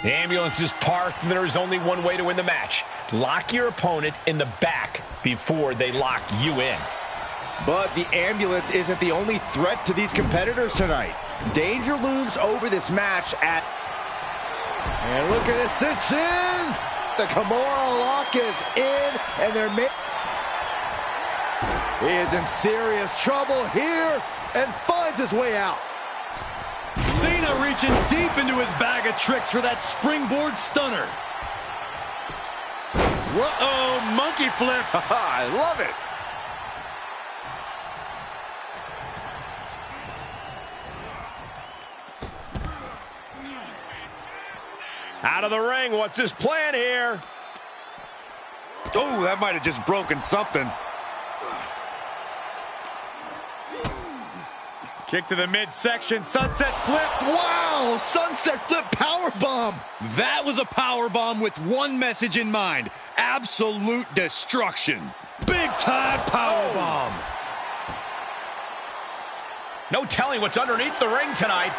The ambulance is parked, and there is only one way to win the match. Lock your opponent in the back before they lock you in. But the ambulance isn't the only threat to these competitors tonight. Danger looms over this match at... And look at it, cinch in! The Kimura lock is in, and they're... He is in serious trouble here, and finds his way out. Cena reaching deep into his bag of tricks for that springboard stunner. Uh-oh, monkey flip. I love it. Out of the ring, what's his plan here? Oh, that might have just broken something. Kick to the midsection, sunset flip. Wow, sunset flip powerbomb. That was a powerbomb with one message in mind. Absolute destruction. Big time powerbomb. No telling what's underneath the ring tonight.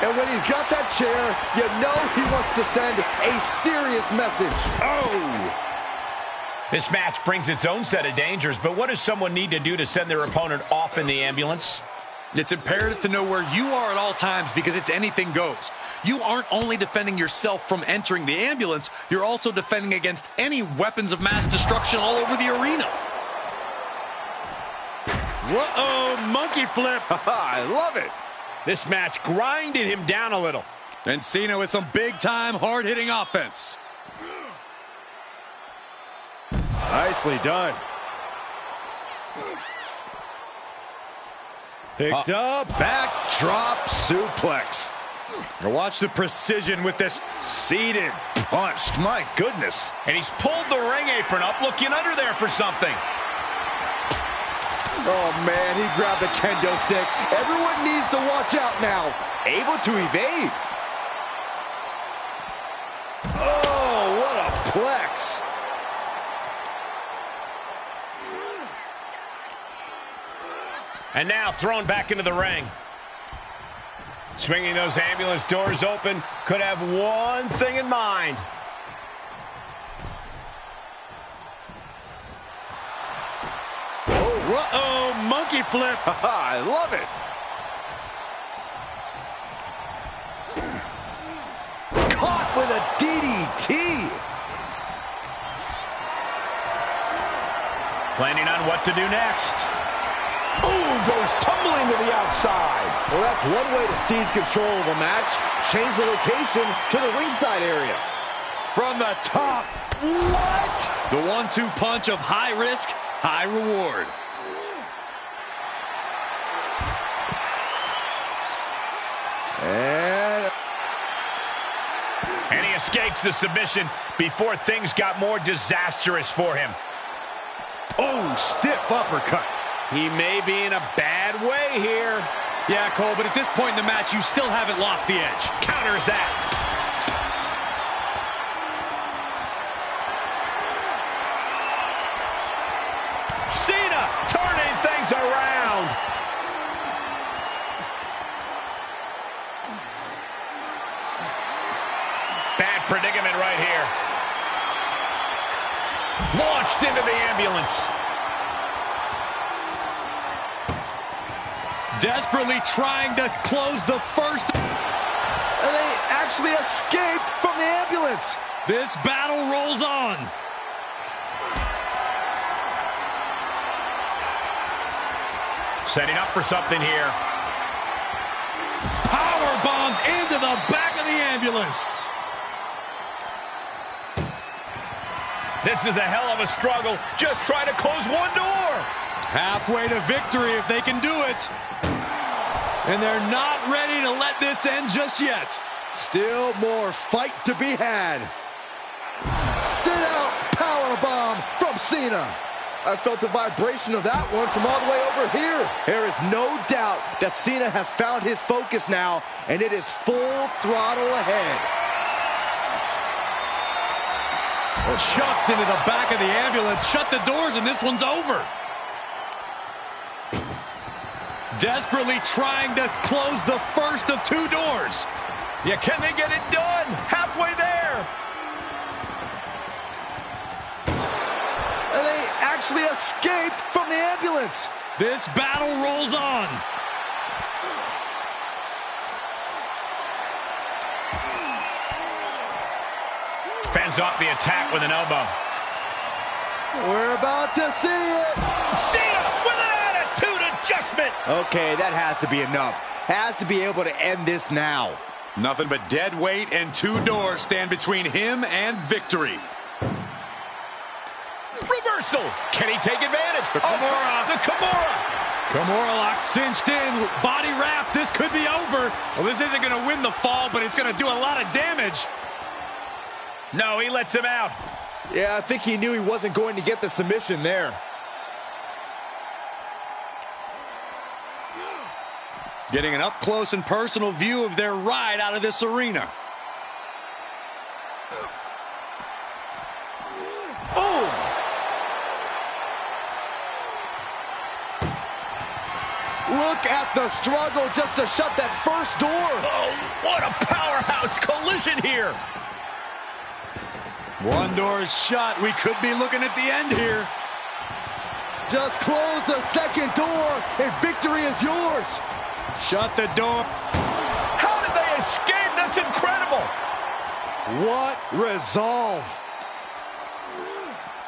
And when he's got that chair, you know he wants to send a serious message. Oh! This match brings its own set of dangers, but what does someone need to do to send their opponent off in the ambulance? It's imperative to know where you are at all times because it's anything goes. You aren't only defending yourself from entering the ambulance, you're also defending against any weapons of mass destruction all over the arena. Uh-oh, monkey flip. I love it. This match grinded him down a little. And Cena with some big-time, hard-hitting offense. Nicely done. Picked up, backdrop suplex. Now watch the precision with this Seated, punched, my goodness. And he's pulled the ring apron up, looking under there for something. Oh, man, he grabbed the kendo stick. Everyone needs to watch out now. Able to evade. Oh, what a plex. And now thrown back into the ring. Swinging those ambulance doors open, could have one thing in mind. Uh-oh, monkey flip. I love it. Caught with a DDT. Planning on what to do next. Ooh, goes tumbling to the outside. Well, that's one way to seize control of a match. Change the location to the ringside area. From the top. What? The 1-2 punch of high risk, high reward. And he escapes the submission before things got more disastrous for him. Oh, stiff uppercut. He may be in a bad way here. Yeah, Cole, but at this point in the match, you still haven't lost the edge. Counters that. Cena turning things around. Bad predicament right here. Launched into the ambulance. Desperately trying to close the first. And they actually escaped from the ambulance. This battle rolls on. Setting up for something here. Power bombed into the back of the ambulance. This is a hell of a struggle. Just trying to close one door. Halfway to victory if they can do it. And they're not ready to let this end just yet. Still more fight to be had. Sit out powerbomb from Cena. I felt the vibration of that one from all the way over here. There is no doubt that Cena has found his focus now, and it is full throttle ahead. Chucked into the back of the ambulance. Shut the doors and this one's over. Desperately trying to close the first of two doors. Yeah, can they get it done? Halfway there. And they actually escaped from the ambulance. This battle rolls on. Fends off the attack with an elbow. We're about to see it. Cena with an attitude adjustment. Okay, that has to be enough. Has to be able to end this now. Nothing but dead weight and two doors stand between him and victory. Reversal. Can he take advantage? The Kimura. The Kimura. Kimura lock cinched in. Body wrap. This could be over. Well, this isn't going to win the fall, but it's going to do a lot of damage. No, he lets him out. Yeah, I think he knew he wasn't going to get the submission there. Getting an up-close and personal view of their ride out of this arena. Oh! Look at the struggle just to shut that first door. Oh, what a powerhouse collision here. One door is shut. We could be looking at the end here. Just close the second door and victory is yours. Shut the door. How did they escape? That's incredible. What resolve.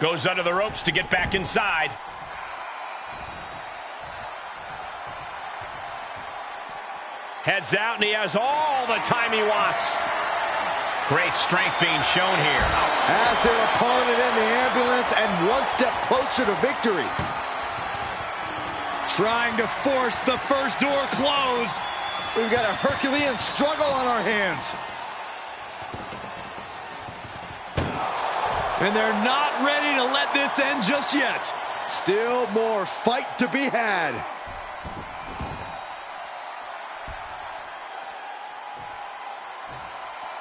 Goes under the ropes to get back inside. Heads out, and he has all the time he wants. Great strength being shown here. As their opponent in the ambulance and one step closer to victory. Trying to force the first door closed. We've got a Herculean struggle on our hands. And they're not ready to let this end just yet. Still more fight to be had.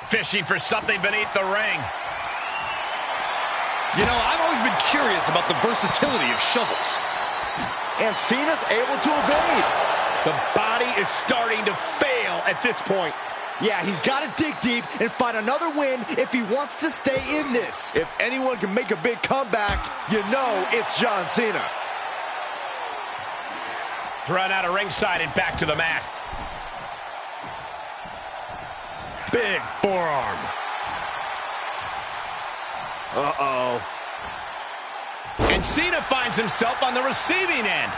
Fishing for something beneath the ring. You know, I've always been curious about the versatility of shovels. And Cena's able to evade. The body is starting to fail at this point. Yeah, he's got to dig deep and find another win if he wants to stay in this. If anyone can make a big comeback, you know it's John Cena. Thrown out of ringside and back to the mat. Big forearm. Uh-oh. And Cena finds himself on the receiving end.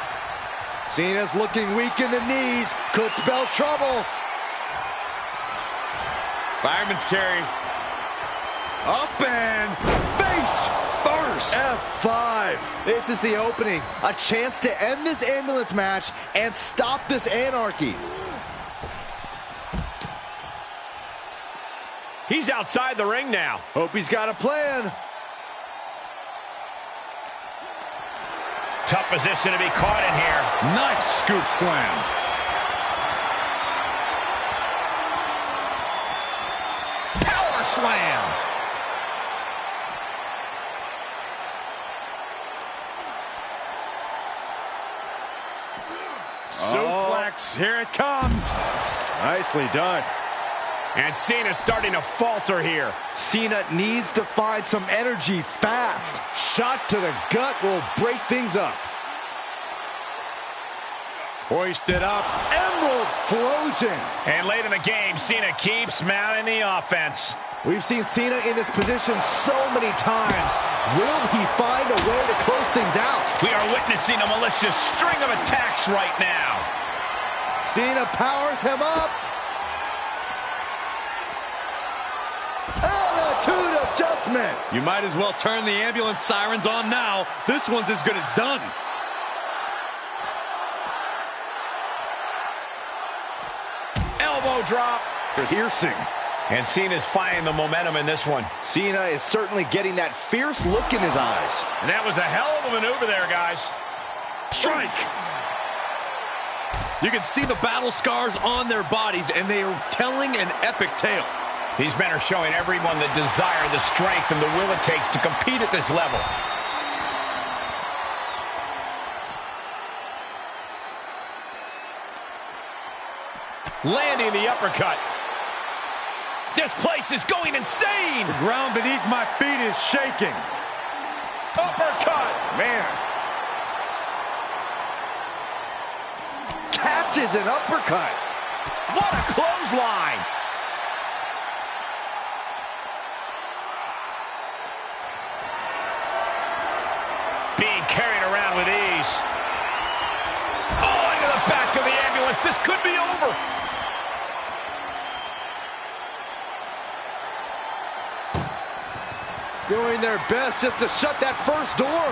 Cena's looking weak in the knees. Could spell trouble. Fireman's carry. Up and face first. F5. This is the opening. A chance to end this ambulance match and stop this anarchy. He's outside the ring now. Hope he's got a plan. Tough position to be caught in here. Nice scoop slam. Power slam. Suplex. Here it comes. Nicely done. And Cena's starting to falter here. Cena needs to find some energy fast. Shot to the gut will break things up. Hoisted up. Emerald Flosion. And late in the game, Cena keeps mounting the offense. We've seen Cena in this position so many times. Will he find a way to close things out? We are witnessing a malicious string of attacks right now. Cena powers him up. Attitude adjustment. You might as well turn the ambulance sirens on now. This one's as good as done. Elbow drop. Piercing. And Cena's finding the momentum in this one. Cena is certainly getting that fierce look in his eyes. And that was a hell of a maneuver there, guys. Strike. You can see the battle scars on their bodies, and they are telling an epic tale. These men are showing everyone the desire, the strength, and the will it takes to compete at this level. Landing the uppercut. This place is going insane. The ground beneath my feet is shaking. Uppercut. Man. Catches an uppercut. What a clothesline. Being carried around with ease. Oh, into the back of the ambulance. This could be over. Doing their best just to shut that first door.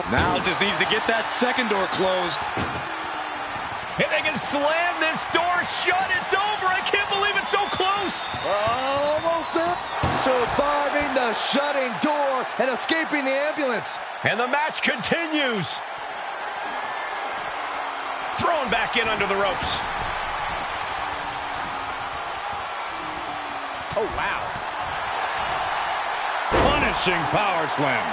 Now just needs to get that second door closed. If they can slam this door shut, it's over. I can't believe it's so close. Almost there. Surviving the shutting door and escaping the ambulance. And the match continues. Thrown back in under the ropes. Oh, wow. Punishing power slam.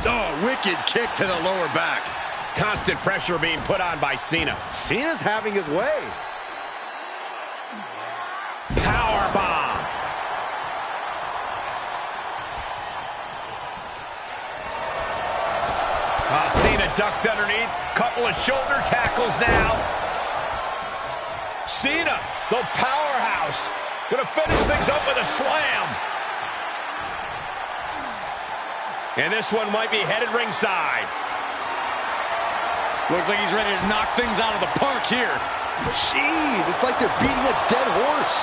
Oh, wicked kick to the lower back. Constant pressure being put on by Cena. Cena's having his way. Power bomb. Cena ducks underneath. Couple of shoulder tackles now. Cena, the powerhouse, gonna finish things up with a slam. And this one might be headed ringside. Looks like he's ready to knock things out of the park here. Jeez, it's like they're beating a dead horse.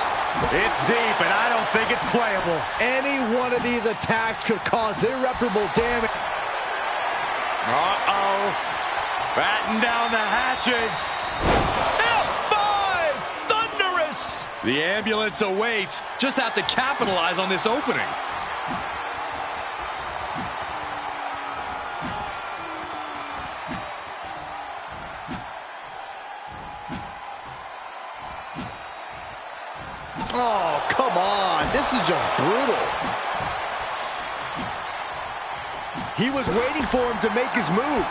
It's deep, and I don't think it's playable. Any one of these attacks could cause irreparable damage. Uh-oh. Batten down the hatches. F5! Thunderous! The ambulance awaits. Just have to capitalize on this opening. Oh, come on. This is just brutal. He was waiting for him to make his move.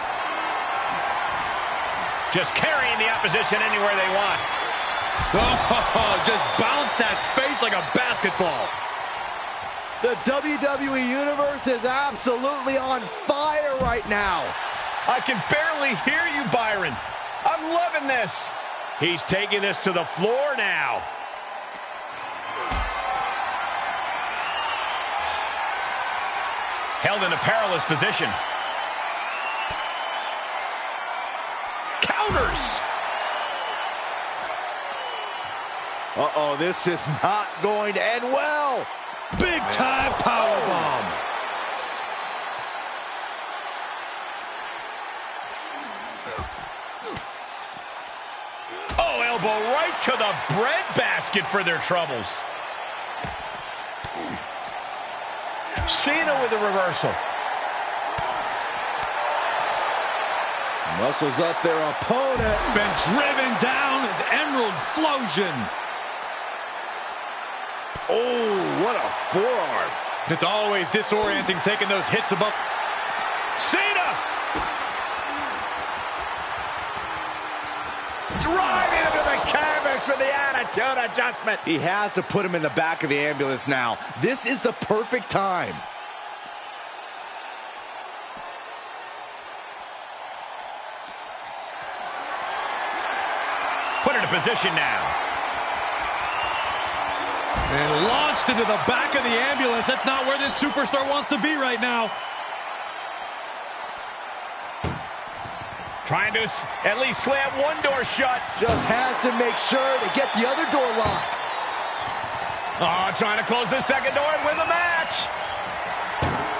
Just carrying the opposition anywhere they want. Oh, just bounce that face like a basketball. The WWE Universe is absolutely on fire right now. I can barely hear you, Byron. I'm loving this. He's taking this to the floor now. Held in a perilous position. Counters. Uh-oh, this is not going to end well. Big time powerbomb. Oh, elbow right to the breadbasket for their troubles. Cena with the reversal. Muscles up their opponent. Been driven down. Emerald Flosion. Oh, what a forearm. It's always disorienting taking those hits above. Cena! Driving him to the canvas for the attitude adjustment. He has to put him in the back of the ambulance now. This is the perfect time. Put into position now. And launched into the back of the ambulance. That's not where this superstar wants to be right now. Trying to at least slam one door shut. Just has to make sure to get the other door locked. Oh, trying to close the second door and win the match.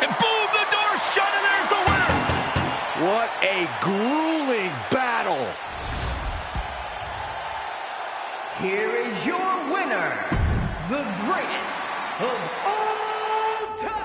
And boom, the door shut, and there's the winner. What a grueling battle. Here is your winner, the greatest of all time.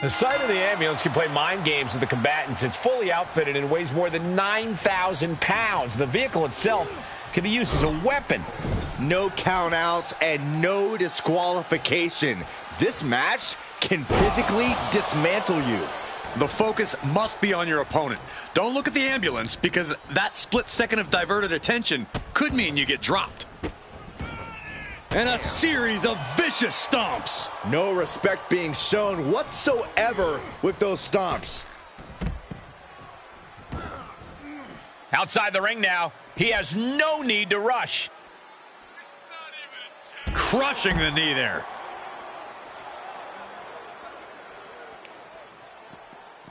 The sight of the ambulance can play mind games with the combatants. It's fully outfitted and weighs more than 9,000 pounds. The vehicle itself can be used as a weapon. No countouts and no disqualification. This match can physically dismantle you. The focus must be on your opponent. Don't look at the ambulance, because that split second of diverted attention could mean you get dropped. And a series of vicious stomps. No respect being shown whatsoever with those stomps. Outside the ring now. He has no need to rush. Crushing the knee there.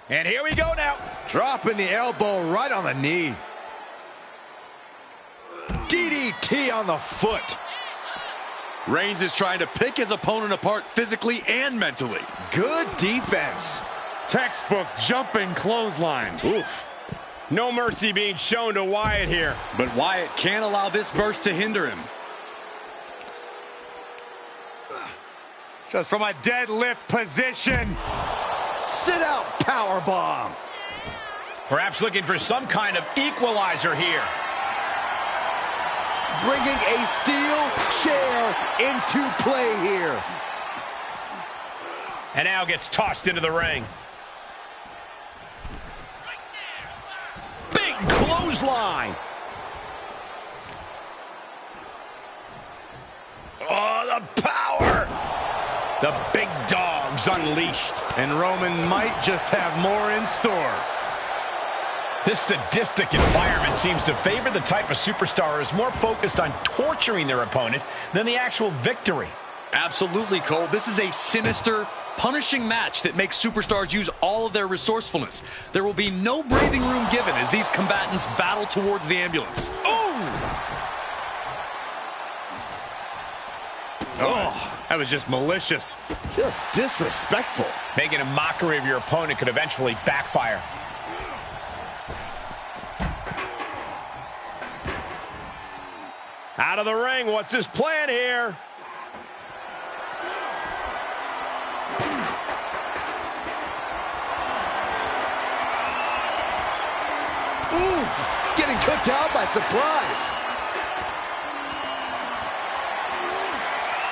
And here we go now. Dropping the elbow right on the knee. DDT on the foot. Reigns is trying to pick his opponent apart physically and mentally. Good defense. Textbook jumping clothesline. Oof. No mercy being shown to Wyatt here. But Wyatt can't allow this burst to hinder him. Just from a deadlift position. Sit out powerbomb. Perhaps looking for some kind of equalizer here. Bringing a steel chair into play here. And now gets tossed into the ring. Big clothesline. Oh, the power. The big dog's unleashed. And Roman might just have more in store. This sadistic environment seems to favor the type of superstar who is more focused on torturing their opponent than the actual victory. Absolutely, Cole. This is a sinister, punishing match that makes superstars use all of their resourcefulness. There will be no breathing room given as these combatants battle towards the ambulance. Oh, that was just malicious. Just disrespectful. Making a mockery of your opponent could eventually backfire. Out of the ring, what's his plan here? Oof! Getting cooked out by surprise.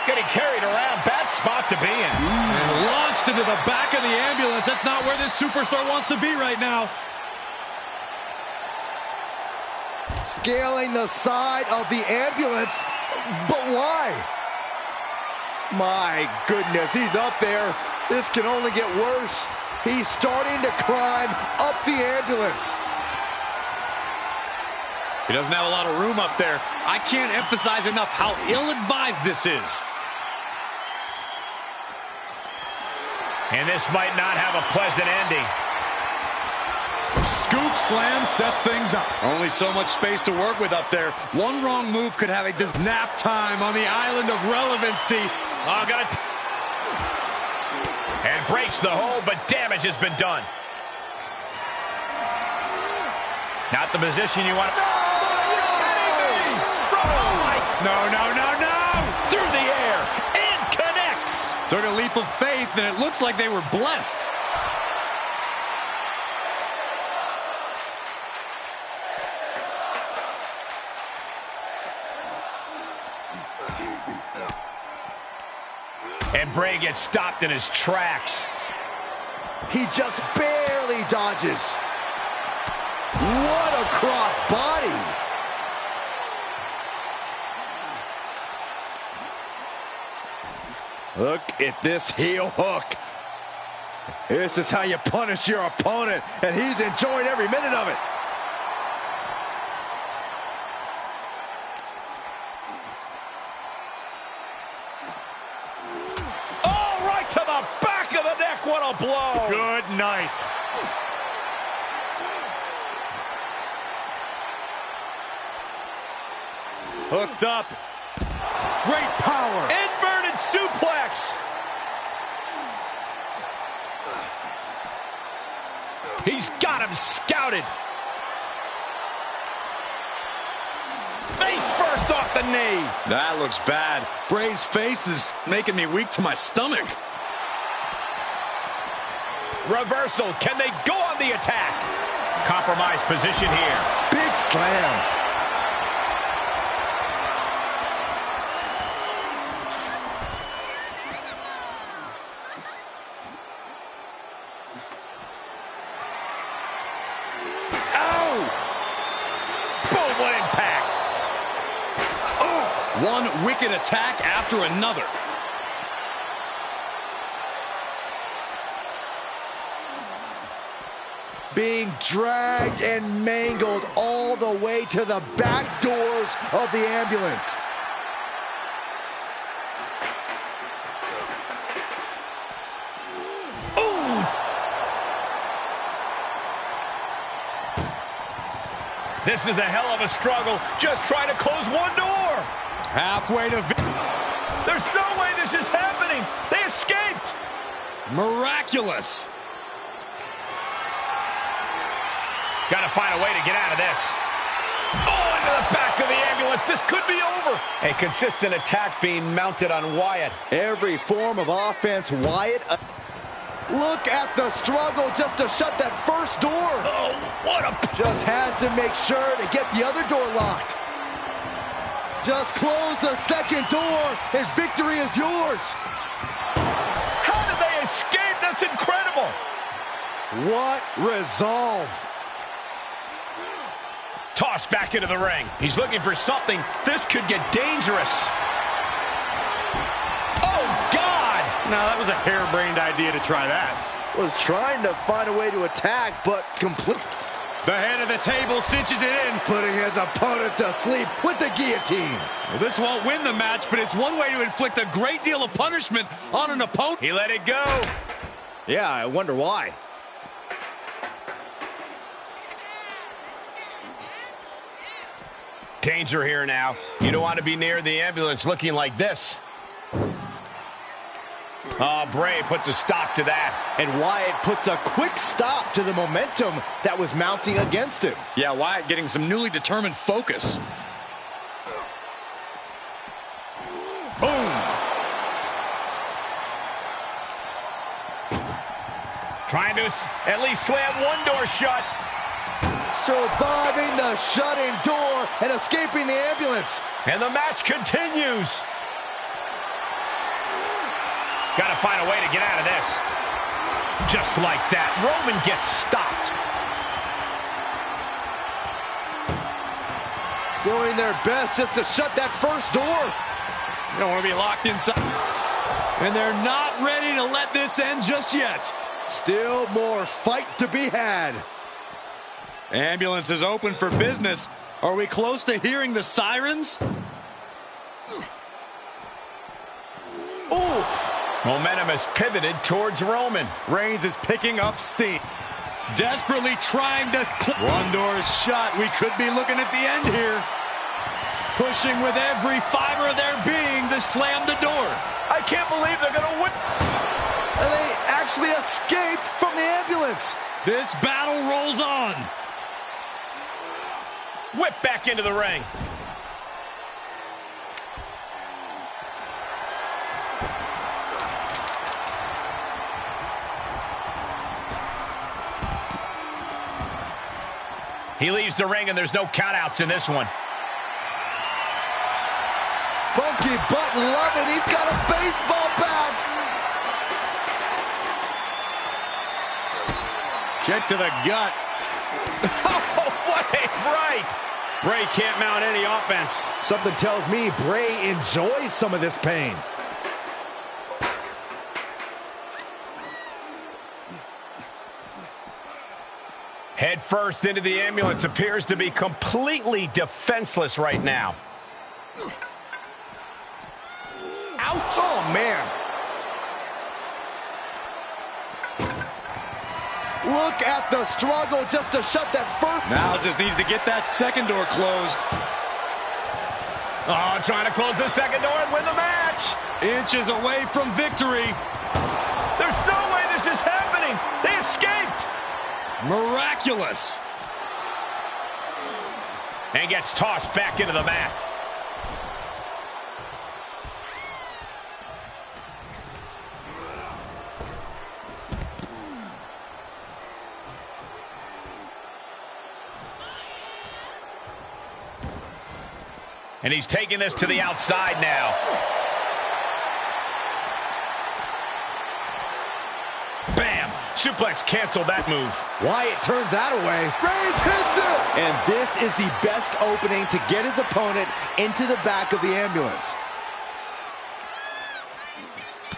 Getting carried around, bad spot to be in. And launched into the back of the ambulance. That's not where this superstar wants to be right now. Scaling the side of the ambulance, but why? My goodness, he's up there. This can only get worse. He's starting to climb up the ambulance. He doesn't have a lot of room up there. I can't emphasize enough how ill-advised this is. And this might not have a pleasant ending. Scoop slam sets things up. Only so much space to work with up there. One wrong move could have a nap time on the island of relevancy. Oh, and breaks the hold, but damage has been done. Not the position you want. No. Through the air and connects. Sort of leap of faith, and it looks like they were blessed. And Bray gets stopped in his tracks. He just barely dodges. What a cross body. Look at this heel hook. This is how you punish your opponent, and he's enjoying every minute of it. Oh, right to the back of the neck. What a blow. Good night. Hooked up. Great power. Inverted suplex. He's got him scouted. Face first off the knee. That looks bad. Bray's face is making me weak to my stomach. Reversal. Can they go on the attack? Compromised position here. Big slam. Ow! Boom, what impact. Oh, one wicked attack after another. Being dragged and mangled all the way to the back doors of the ambulance. Ooh! This is a hell of a struggle. Just trying to close one door. Halfway to There's no way this is happening. They escaped. miraculous. Got to find a way to get out of this. Oh, into the back of the ambulance. This could be over. A consistent attack being mounted on Wyatt. Every form of offense, Wyatt. Look at the struggle just to shut that first door. Oh, what a... Just has to make sure to get the other door locked. Just close the second door and victory is yours. How did they escape? That's incredible. What resolve. Tossed back into the ring. He's looking for something. This could get dangerous. Oh, God! No, that was a harebrained idea to try that. Was trying to find a way to attack, but complete. The head of the table cinches it in. Putting his opponent to sleep with the guillotine. Well, this won't win the match, but it's one way to inflict a great deal of punishment on an opponent. He let it go. Yeah, I wonder why. Danger here now. You don't want to be near the ambulance looking like this. Oh, Bray puts a stop to that. And Wyatt puts a quick stop to the momentum that was mounting against him. Yeah, Wyatt getting some newly determined focus. Boom! Trying to at least slam one door shut. Surviving the shut-in door and escaping the ambulance. And the match continues. Got to find a way to get out of this. Just like that, Roman gets stopped. Doing their best just to shut that first door. You don't want to be locked inside. And they're not ready to let this end just yet. Still more fight to be had. Ambulance is open for business. Are we close to hearing the sirens? Oof. Momentum has pivoted towards Roman. Reigns is picking up steam. Desperately trying to... One door is shut. We could be looking at the end here. Pushing with every fiber of their being to slam the door. I can't believe they're going to win. And they actually escaped from the ambulance. This battle rolls on. Whip back into the ring. He leaves the ring and there's no countouts in this one. Funky button loving. He's got a baseball bat. Kick to the gut. Oh, what a right! Bray can't mount any offense. Something tells me Bray enjoys some of this pain. Head first into the ambulance, appears to be completely defenseless right now. Ouch! Oh, man. Look at the struggle just to shut that first. Now just needs to get that second door closed. Oh, trying to close the second door and win the match. Inches away from victory. There's no way this is happening. They escaped. Miraculous. And gets tossed back into the mat. And he's taking this to the outside now. Bam! Suplex canceled that move. Wyatt turns that away. Reigns hits it! And this is the best opening to get his opponent into the back of the ambulance.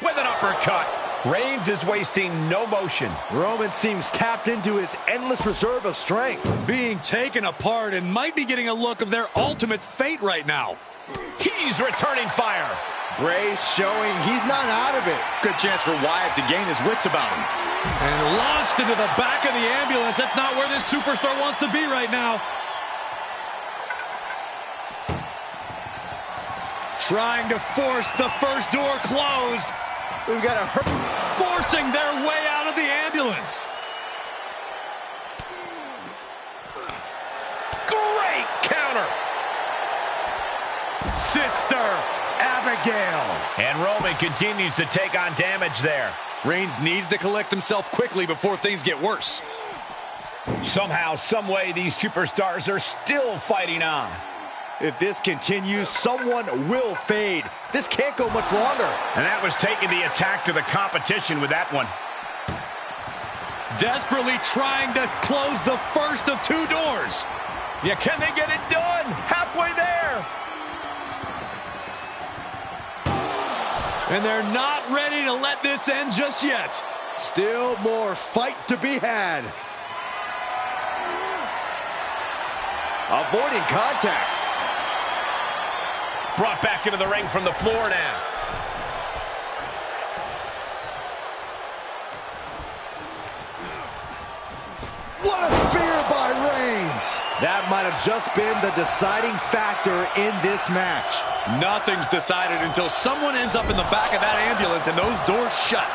With an uppercut. Reigns is wasting no motion. Roman seems tapped into his endless reserve of strength. Being taken apart and might be getting a look of their ultimate fate right now. He's returning fire. Bray showing he's not out of it. Good chance for Wyatt to gain his wits about him. And launched into the back of the ambulance. That's not where this superstar wants to be right now. Trying to force the first door closed. We've got a forcing their way out of the ambulance. Great counter. Sister Abigail. And Roman continues to take on damage there. Reigns needs to collect himself quickly before things get worse. Somehow, some way, these superstars are still fighting on. If this continues, someone will fade. This can't go much longer. And that was taking the attack to the competition with that one. Desperately trying to close the first of two doors. Yeah, can they get it done? Halfway there. And they're not ready to let this end just yet. Still more fight to be had. Avoiding contact. Brought back into the ring from the floor now. What a spear by Reigns. That might have just been the deciding factor in this match. Nothing's decided until someone ends up in the back of that ambulance and those doors shut.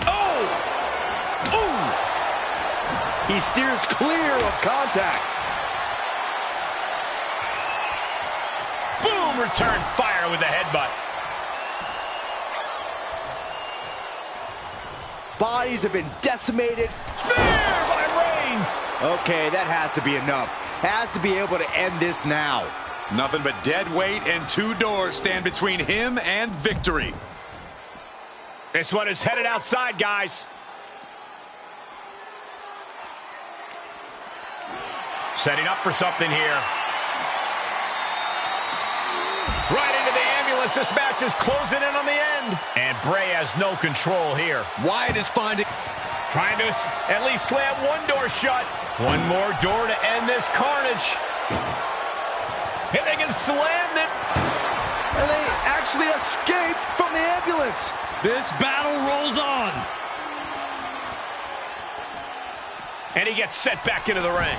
Oh! Ooh! He steers clear of contact. Boom! Return fire with the headbutt. Bodies have been decimated. Spear by Reigns! Okay, that has to be enough. Has to be able to end this now. Nothing but dead weight and two doors stand between him and victory. This one is headed outside, guys. Setting up for something here. Right into the ambulance. This match is closing in on the end. And Bray has no control here. Wyatt is finding... Trying to at least slam one door shut. One more door to end this carnage. And they can slam it. And they actually escaped from the ambulance. This battle rolls on. And he gets set back into the ring.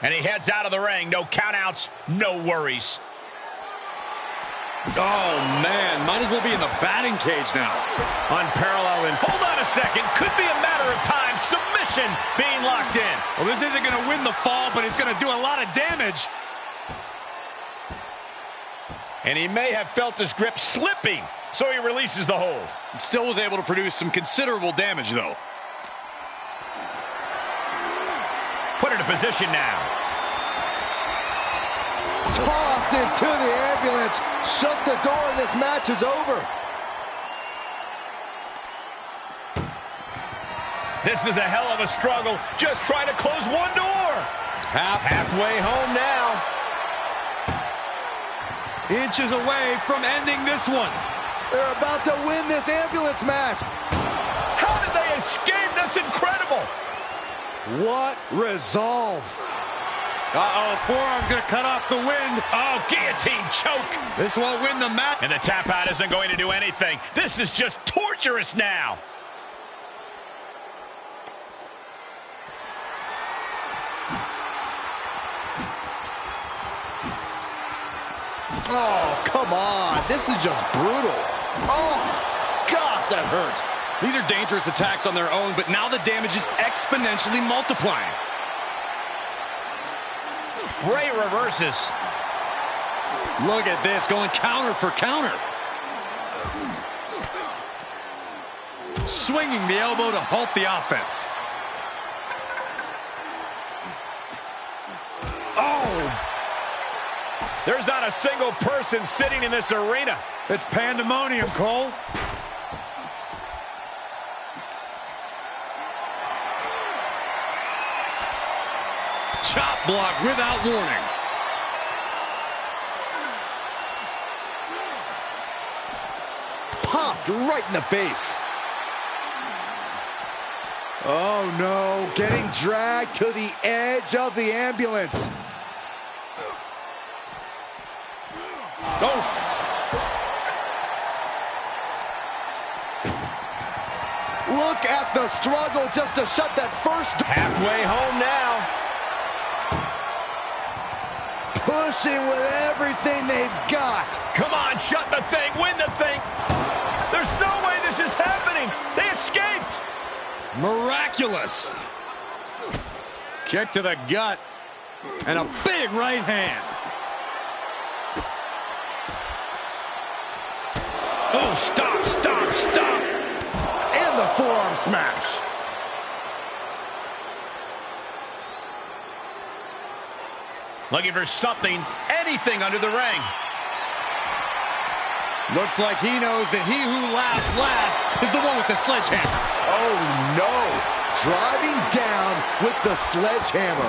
And he heads out of the ring. No countouts, no worries. Oh, man. Might as well be in the batting cage now. Unparalleled. Hold on a second. Could be a matter of time. Submission being locked in. Well, this isn't going to win the fall, but it's going to do a lot of damage. And he may have felt his grip slipping, so he releases the hold. Still was able to produce some considerable damage, though. Put into position now. Tossed into the ambulance. Shut the door and this match is over. This is a hell of a struggle. Just trying to close one door. Halfway home now. Inches away from ending this one. They're about to win this ambulance match. How did they escape? That's incredible. What resolve. Uh-oh, forearm's going to cut off the wind. Oh, guillotine choke. This won't win the match. And the tap out isn't going to do anything. This is just torturous now. Oh, come on. This is just brutal. Oh, gosh, that hurts. These are dangerous attacks on their own, but now the damage is exponentially multiplying. Bray reverses. Look at this, going counter for counter. Swinging the elbow to halt the offense. Oh! There's not a single person sitting in this arena. It's pandemonium, Cole. Chop block without warning. Popped right in the face. Oh no, getting dragged to the edge of the ambulance. Oh! Look at the struggle just to shut that first door. Halfway home now. Pushing with everything they've got. Come on, shut the thing, win the thing. There's no way this is happening. They escaped. Miraculous. Kick to the gut. And a big right hand. Oh, stop, stop, stop. And the forearm smash. Looking for something, anything under the ring. Looks like he knows that he who laughs last is the one with the sledgehammer. Oh no. Driving down with the sledgehammer.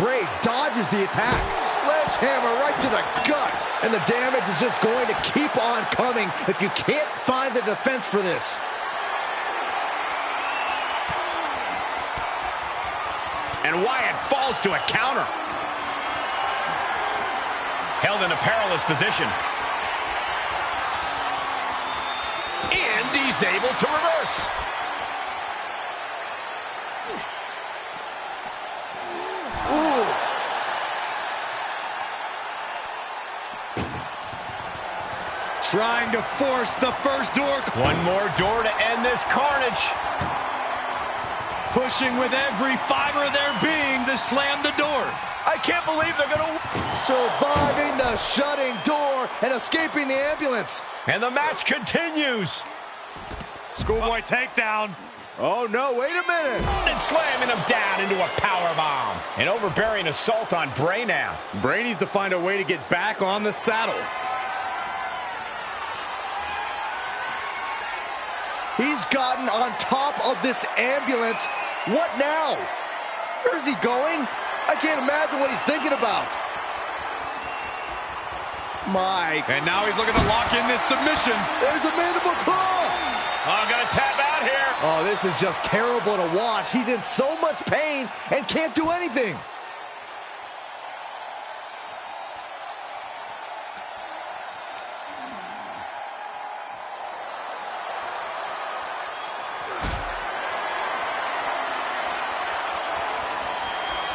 Bray dodges the attack. Sledgehammer right to the gut. And the damage is just going to keep on coming if you can't find the defense for this. And Wyatt falls to a counter. Held in a perilous position. And he's able to reverse. Ooh. Trying to force the first door. One more door to end this carnage. Pushing with every fiber of their being to slam the door. I can't believe they're going to... Surviving the shutting door and escaping the ambulance. And the match continues. Schoolboy takedown. Oh no, wait a minute. And slamming him down into a powerbomb. An overbearing assault on Bray now. Bray needs to find a way to get back on the saddle. He's gotten on top of this ambulance. What now? Where is he going? I can't imagine what he's thinking about. Mike. And now he's looking to lock in this submission. There's a mandible claw. Oh, gonna tap out here. Oh, this is just terrible to watch. He's in so much pain and can't do anything.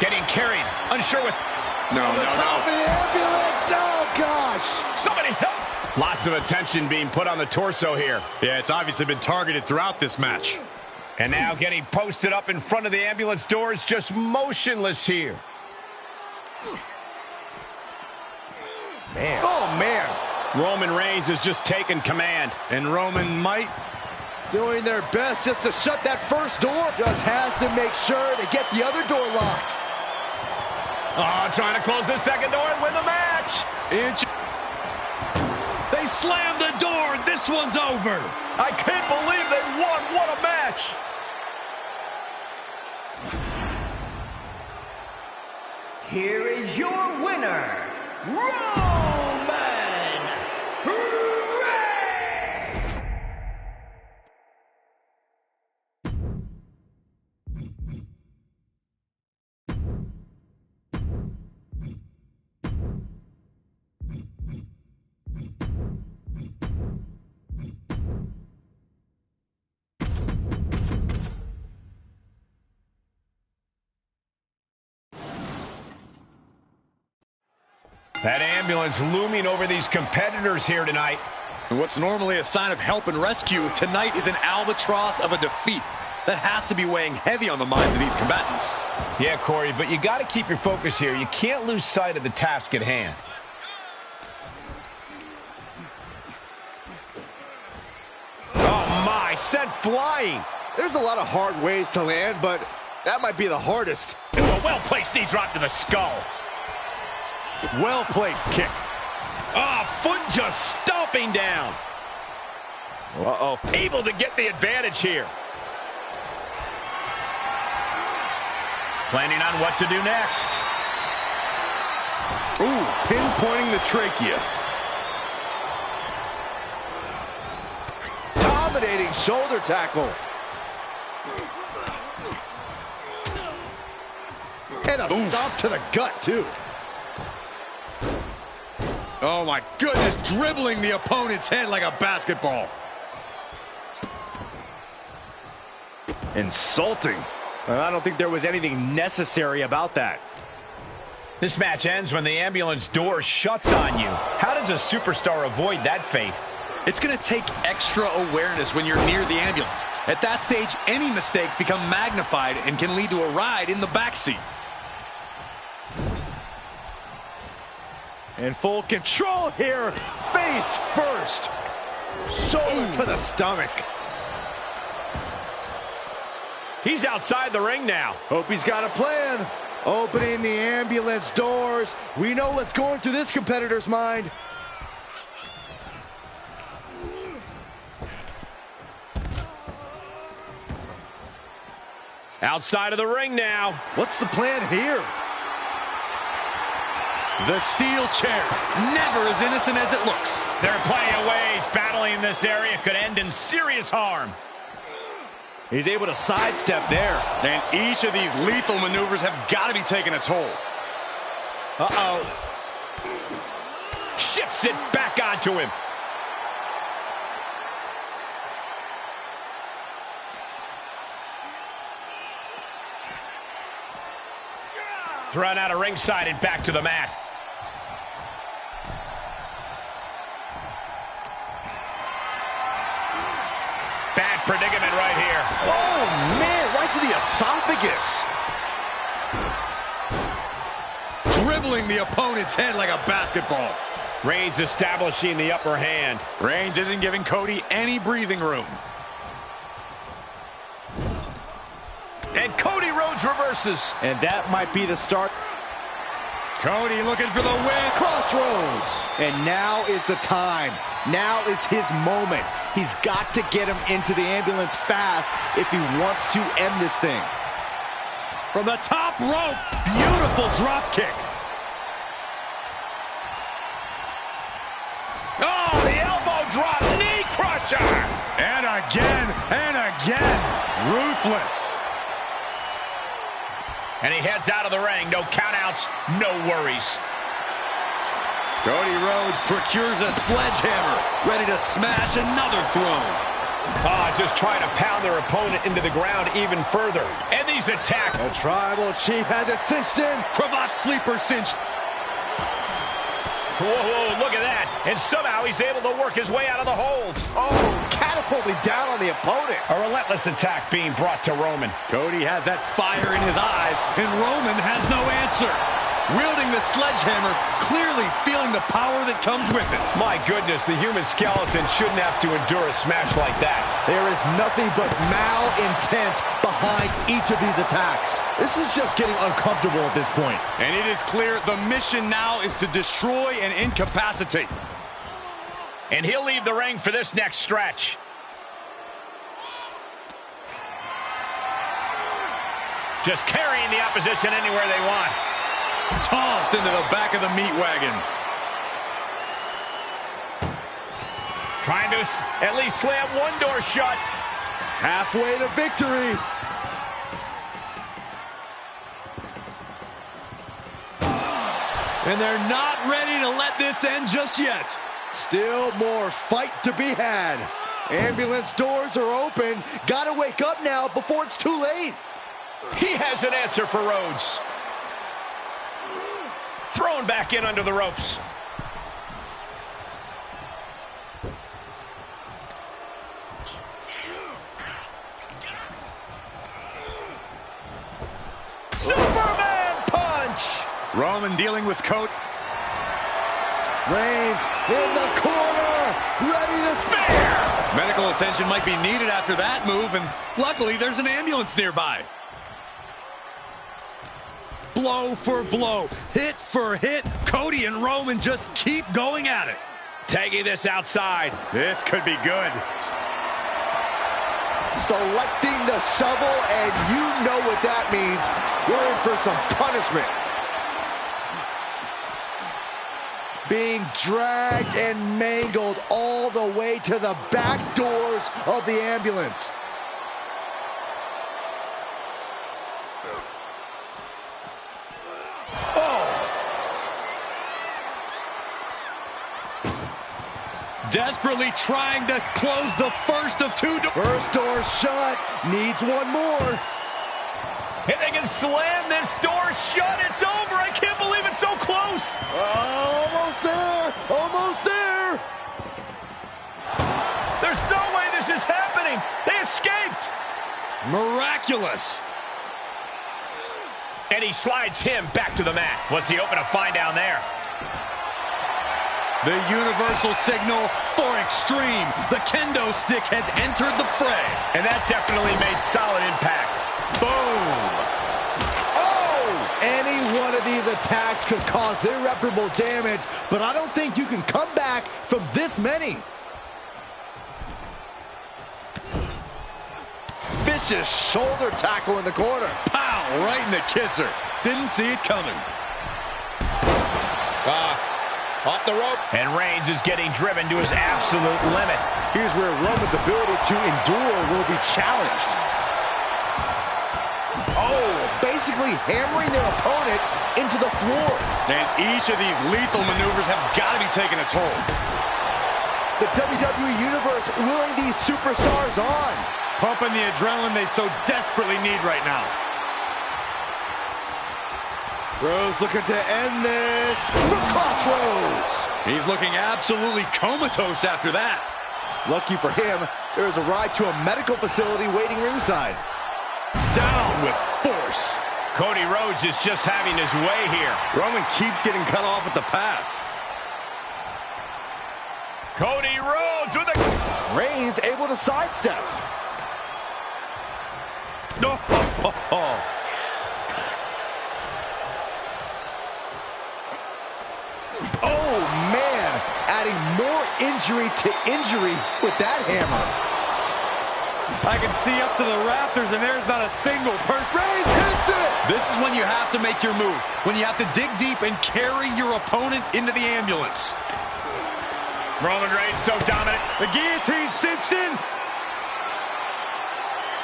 Getting carried, unsure with... No. Top of the ambulance. Oh, gosh. Somebody help! Lots of attention being put on the torso here. Yeah, it's obviously been targeted throughout this match. And now getting posted up in front of the ambulance doors, just motionless here. Man. Oh, man. Roman Reigns has just taken command. And Roman might... Doing their best just to shut that first door. Just has to make sure to get the other door locked. Oh, trying to close the second door and win the match. They slammed the door. This one's over. I can't believe they won. What a match. Here is your winner, Roman Reigns! That ambulance looming over these competitors here tonight. And what's normally a sign of help and rescue, tonight is an albatross of a defeat that has to be weighing heavy on the minds of these combatants. Yeah, Corey, but you got to keep your focus here. You can't lose sight of the task at hand. sent flying. There's a lot of hard ways to land, but that might be the hardest. Ooh, a well-placed knee drop to the skull. Well-placed kick. Foot just stomping down. Uh-oh. Able to get the advantage here. Planning on what to do next. Ooh, pinpointing the trachea. Dominating shoulder tackle. And a stomp to the gut, too. Oh, my goodness, dribbling the opponent's head like a basketball. Insulting. I don't think there was anything necessary about that. This match ends when the ambulance door shuts on you. How does a superstar avoid that fate? It's going to take extra awareness when you're near the ambulance. At that stage, any mistakes become magnified and can lead to a ride in the backseat. In full control here. Face first. Shoulder to the stomach. He's outside the ring now. Hope he's got a plan. Opening the ambulance doors. We know what's going through this competitor's mind. Outside of the ring now. What's the plan here? The steel chair, never as innocent as it looks. There are plenty of ways battling in this area could end in serious harm. He's able to sidestep there. And each of these lethal maneuvers have got to be taking a toll. Uh-oh. Shifts it back onto him. Thrown out of ringside and back to the mat. Bad predicament right here. Oh, man, right to the esophagus. Dribbling the opponent's head like a basketball. Reigns establishing the upper hand. Reigns isn't giving Cody any breathing room. And Cody Rhodes reverses. And that might be the start. Cody looking for the win. Crossroads. And now is the time. Now is his moment. He's got to get him into the ambulance fast if he wants to end this thing. From the top rope. Beautiful drop kick. Oh, the elbow drop. Knee crusher. And again, and again. Ruthless. And he heads out of the ring. No countouts, no worries. Cody Rhodes procures a sledgehammer, ready to smash another throne. Just trying to pound their opponent into the ground even further. And these attacks. The tribal chief has it cinched in. Cravat sleeper cinched. Whoa, whoa, look at that. And somehow he's able to work his way out of the holes. Oh, catapulting down on the opponent. A relentless attack being brought to Roman. Cody has that fire in his eyes, and Roman has no answer. Wielding the sledgehammer, clearly feeling the power that comes with it. My goodness, the human skeleton shouldn't have to endure a smash like that. There is nothing but malintent behind each of these attacks. This is just getting uncomfortable at this point. And it is clear the mission now is to destroy and incapacitate. And he'll leave the ring for this next stretch. Just carrying the opposition anywhere they want. Tossed into the back of the meat wagon. Trying to at least slam one door shut. Halfway to victory. And they're not ready to let this end just yet. Still more fight to be had. Ambulance doors are open. Gotta wake up now before it's too late. He has an answer for Rhodes. Thrown back in under the ropes. Superman punch! Roman dealing with Coat. Reigns in the corner. ready to spare. Medical attention might be needed after that move, and luckily there's an ambulance nearby. Blow for blow, hit for hit, Cody and Roman just keep going at it. Taking this outside. This could be good. Selecting the shovel, and you know what that means. We're in for some punishment. Being dragged and mangled all the way to the back doors of the ambulance. Desperately trying to close the first of two doors. First door shut, needs one more. If they can slam this door shut, it's over. I can't believe it's so close. Almost there, almost there. There's no way this is happening. They escaped. Miraculous. And he slides him back to the mat. What's he open to find down there? The universal signal for extreme. The kendo stick has entered the fray. And that definitely made solid impact. Boom. Oh! Any one of these attacks could cause irreparable damage, but I don't think you can come back from this many. Vicious shoulder tackle in the corner. Pow! Right in the kisser. Didn't see it coming. Off the rope. And Reigns is getting driven to his absolute limit. Here's where Roman's ability to endure will be challenged. Oh, basically hammering their opponent into the floor. And each of these lethal maneuvers have got to be taking a toll. The WWE Universe luring these superstars on. Pumping the adrenaline they so desperately need right now. Rose looking to end this from Crossroads. He's looking absolutely comatose after that. Lucky for him, there's a ride to a medical facility waiting ringside. Down with force. Cody Rhodes is just having his way here. Roman keeps getting cut off at the pass. Cody Rhodes with a... Reigns able to sidestep. No. Oh, man, adding more injury to injury with that hammer. I can see up to the rafters, and there's not a single person. Reigns hits it! This is when you have to make your move. When you have to dig deep and carry your opponent into the ambulance. Roman Reigns so dominant. The guillotine cinched in.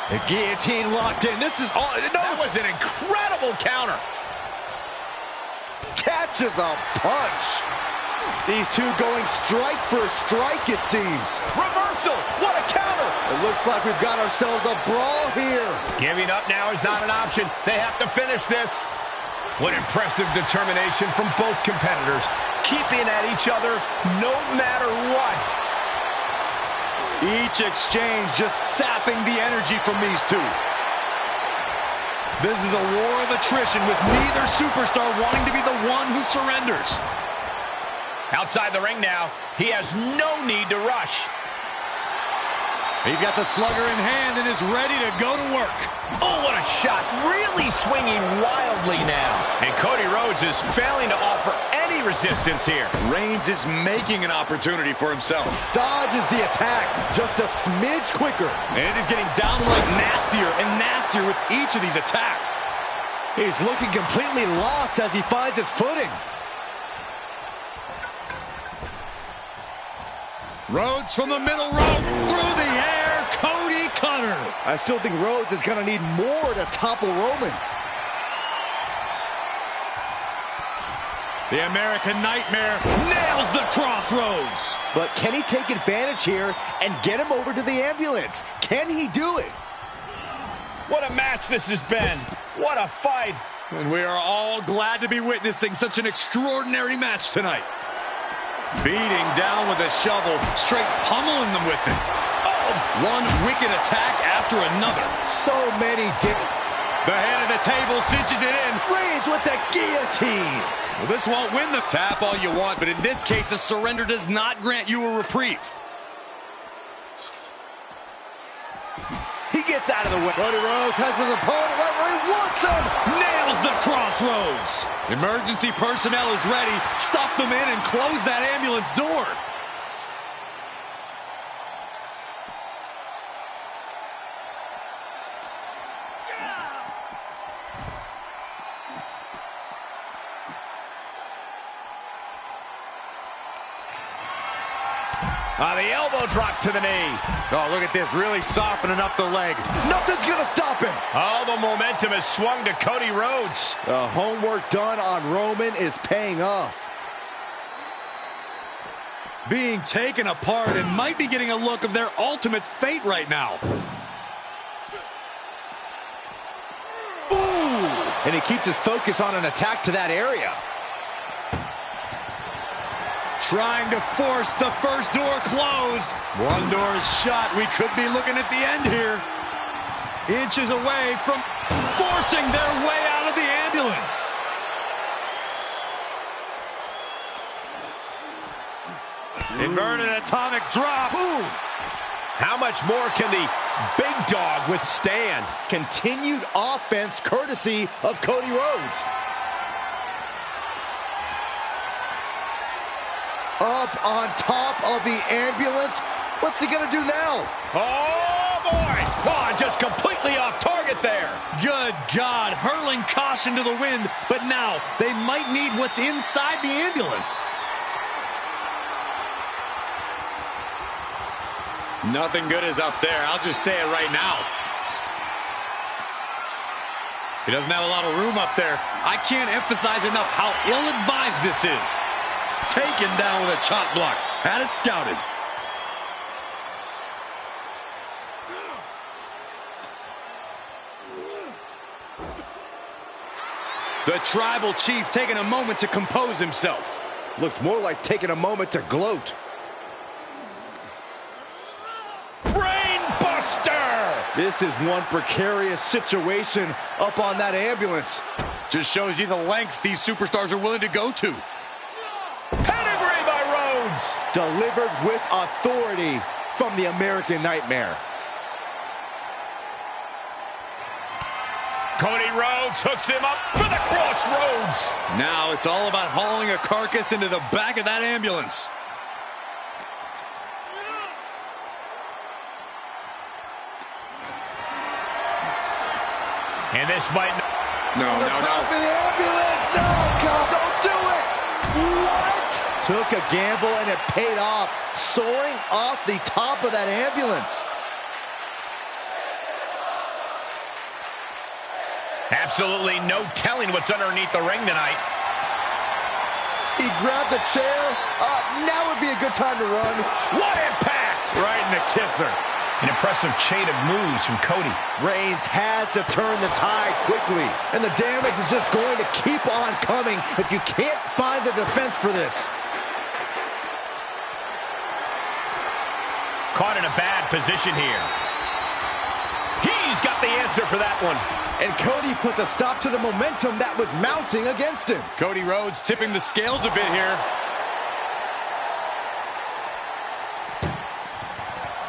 The guillotine locked in. This is all... That was an incredible counter. Catches a punch. These two going strike for strike, it seems. Reversal. What a counter. It looks like we've got ourselves a brawl here. Giving up now is not an option. They have to finish this. What impressive determination from both competitors. Keeping at each other no matter what. Each exchange just sapping the energy from these two. This is a war of attrition with neither superstar wanting to be the one who surrenders. Outside the ring now, he has no need to rush. He's got the slugger in hand and is ready to go to work. Oh, what a shot. Really swinging wildly now. And Cody Rhodes is failing to offer any resistance here. Reigns is making an opportunity for himself. Dodges the attack just a smidge quicker. And it is getting downright nastier and nastier with each of these attacks. He's looking completely lost as he finds his footing. Rhodes from the middle rope, through the air, Cody Cutter. I still think Rhodes is going to need more to topple Roman. The American Nightmare nails the crossroads. But can he take advantage here and get him over to the ambulance? Can he do it? What a match this has been. What a fight. And we are all glad to be witnessing such an extraordinary match tonight. Beating down with a shovel, straight pummeling them with it. Oh, one wicked attack after another. So many The head of the table cinches it in. Reigns with the guillotine. Well, this won't win the tap all you want, but in this case, a surrender does not grant you a reprieve. He gets out of the way. Cody Rhodes has his opponent right where he wants him. Nails the crossroads. Emergency personnel is ready. Stuff them in and close that ambulance door. The elbow drop to the knee. Oh, look at this, really softening up the leg. Nothing's gonna stop him. Oh, the momentum has swung to Cody Rhodes. The homework done on Roman is paying off. Being taken apart and might be getting a look of their ultimate fate right now. Ooh! And he keeps his focus on an attack to that area. Trying to force the first door closed. One door is shut. We could be looking at the end here. Inches away from forcing their way out of the ambulance. Inverted atomic drop. Boom. How much more can the big dog withstand? Continued offense courtesy of Cody Rhodes. Up on top of the ambulance. What's he gonna do now? Oh, boy. Oh, just completely off target there. Good God, hurling caution to the wind, but now they might need what's inside the ambulance. Nothing good is up there. I'll just say it right now. He doesn't have a lot of room up there. I can't emphasize enough how ill-advised this is. Taken down with a chop block. Had it scouted. The tribal chief taking a moment to compose himself. Looks more like taking a moment to gloat. Brain buster! This is one precarious situation up on that ambulance. Just shows you the lengths these superstars are willing to go to. Pedigree by Rhodes! Delivered with authority from the American Nightmare. Cody Rhodes hooks him up for the crossroads. Now it's all about hauling a carcass into the back of that ambulance. And this might... No. Top of the ambulance! No, God, don't do it! What? Took a gamble and it paid off. Soaring off the top of that ambulance. Absolutely no telling what's underneath the ring tonight. He grabbed the chair. Now would be a good time to run. What impact! Right in the kisser. An impressive chain of moves from Cody. Reigns has to turn the tide quickly. And the damage is just going to keep on coming if you can't find the defense for this. Caught in a bad position here. He's got the answer for that one. And Cody puts a stop to the momentum that was mounting against him. Cody Rhodes tipping the scales a bit here.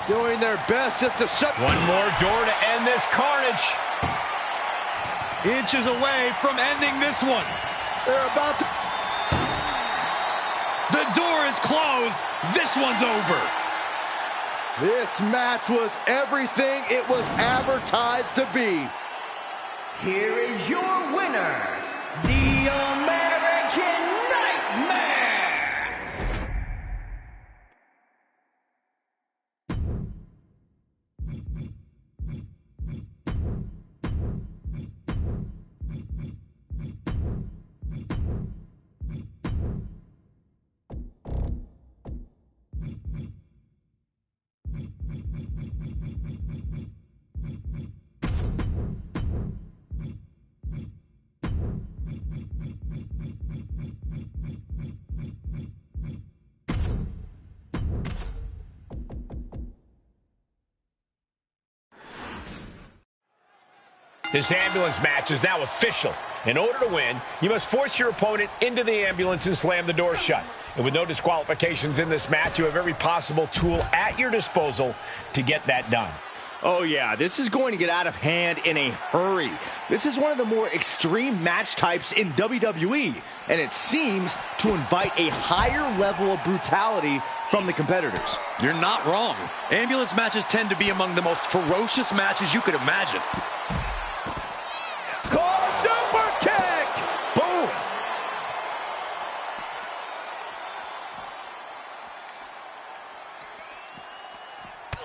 Doing their best just to shut... One more door to end this carnage. Inches away from ending this one. They're about to... The door is closed. This one's over. This match was everything it was advertised to be. Here is your winner, the American Nightmare! This ambulance match is now official. In order to win, you must force your opponent into the ambulance and slam the door shut. And with no disqualifications in this match, you have every possible tool at your disposal to get that done. Oh yeah, this is going to get out of hand in a hurry. This is one of the more extreme match types in WWE, and it seems to invite a higher level of brutality from the competitors. You're not wrong. Ambulance matches tend to be among the most ferocious matches you could imagine. Car super kick! Boom!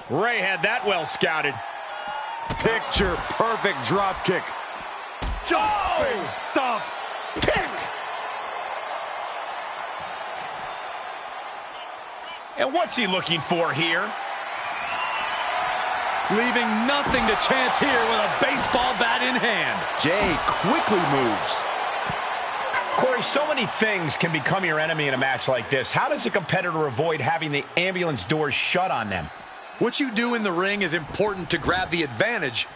Ray had that well scouted. Picture perfect drop kick. Jumping stomp. Kick! And what's he looking for here? Leaving nothing to chance here with a baseball bat in hand. Jay quickly moves. Corey, so many things can become your enemy in a match like this. How does a competitor avoid having the ambulance doors shut on them? What you do in the ring is important to grab the advantage,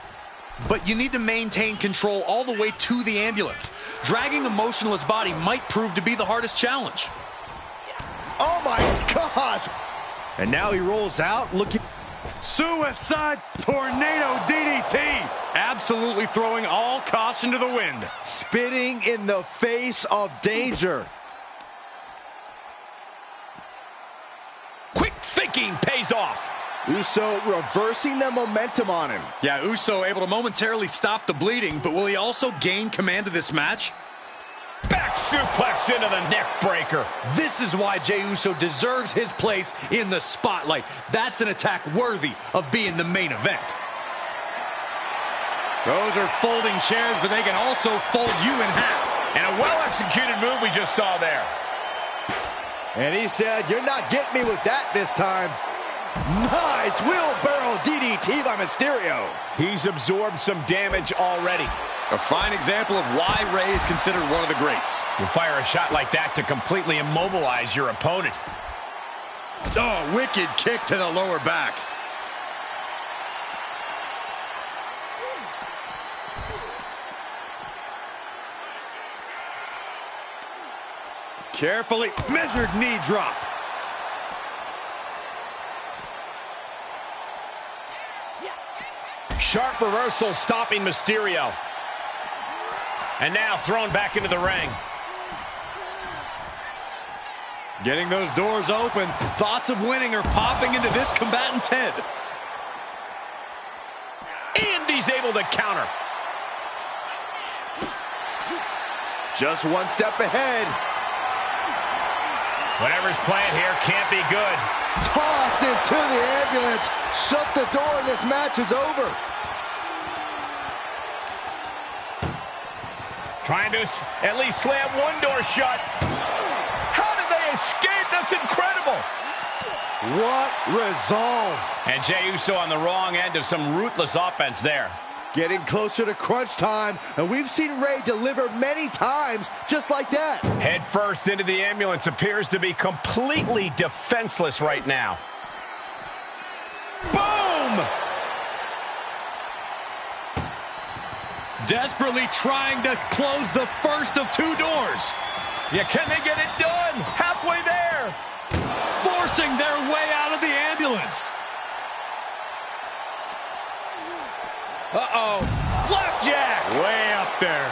but you need to maintain control all the way to the ambulance. Dragging a motionless body might prove to be the hardest challenge. Oh my gosh! And now he rolls out looking... Suicide tornado DDT. Absolutely throwing all caution to the wind. Spitting in the face of danger. Quick thinking pays off. Uso reversing the momentum on him. Yeah, Uso able to momentarily stop the bleeding, but will he also gain command of this match? Back suplex into the neck breaker. This is why Jey Uso deserves his place in the spotlight. That's an attack worthy of being the main event. Those are folding chairs, but they can also fold you in half. And a well-executed move we just saw there. And he said, "You're not getting me with that this time." Nice wheelbarrow DDT by Mysterio. He's absorbed some damage already. A fine example of why Ray is considered one of the greats. You fire a shot like that to completely immobilize your opponent. Oh, wicked kick to the lower back. Carefully measured knee drop. Sharp reversal stopping Mysterio. And now thrown back into the ring. Getting those doors open. Thoughts of winning are popping into this combatant's head. And he's able to counter. Just one step ahead. Whatever's playing here can't be good. Tossed into the ambulance. Shut the door and this match is over. Trying to at least slam one door shut. How did they escape? That's incredible. What resolve. And Jey Uso on the wrong end of some ruthless offense there. Getting closer to crunch time, and we've seen Ray deliver many times just like that. Head first into the ambulance, appears to be completely defenseless right now. Boom! Desperately trying to close the first of two doors. Yeah, can they get it done? Halfway there. Forcing their way out of the ambulance. Uh-oh. Flapjack! Way up there.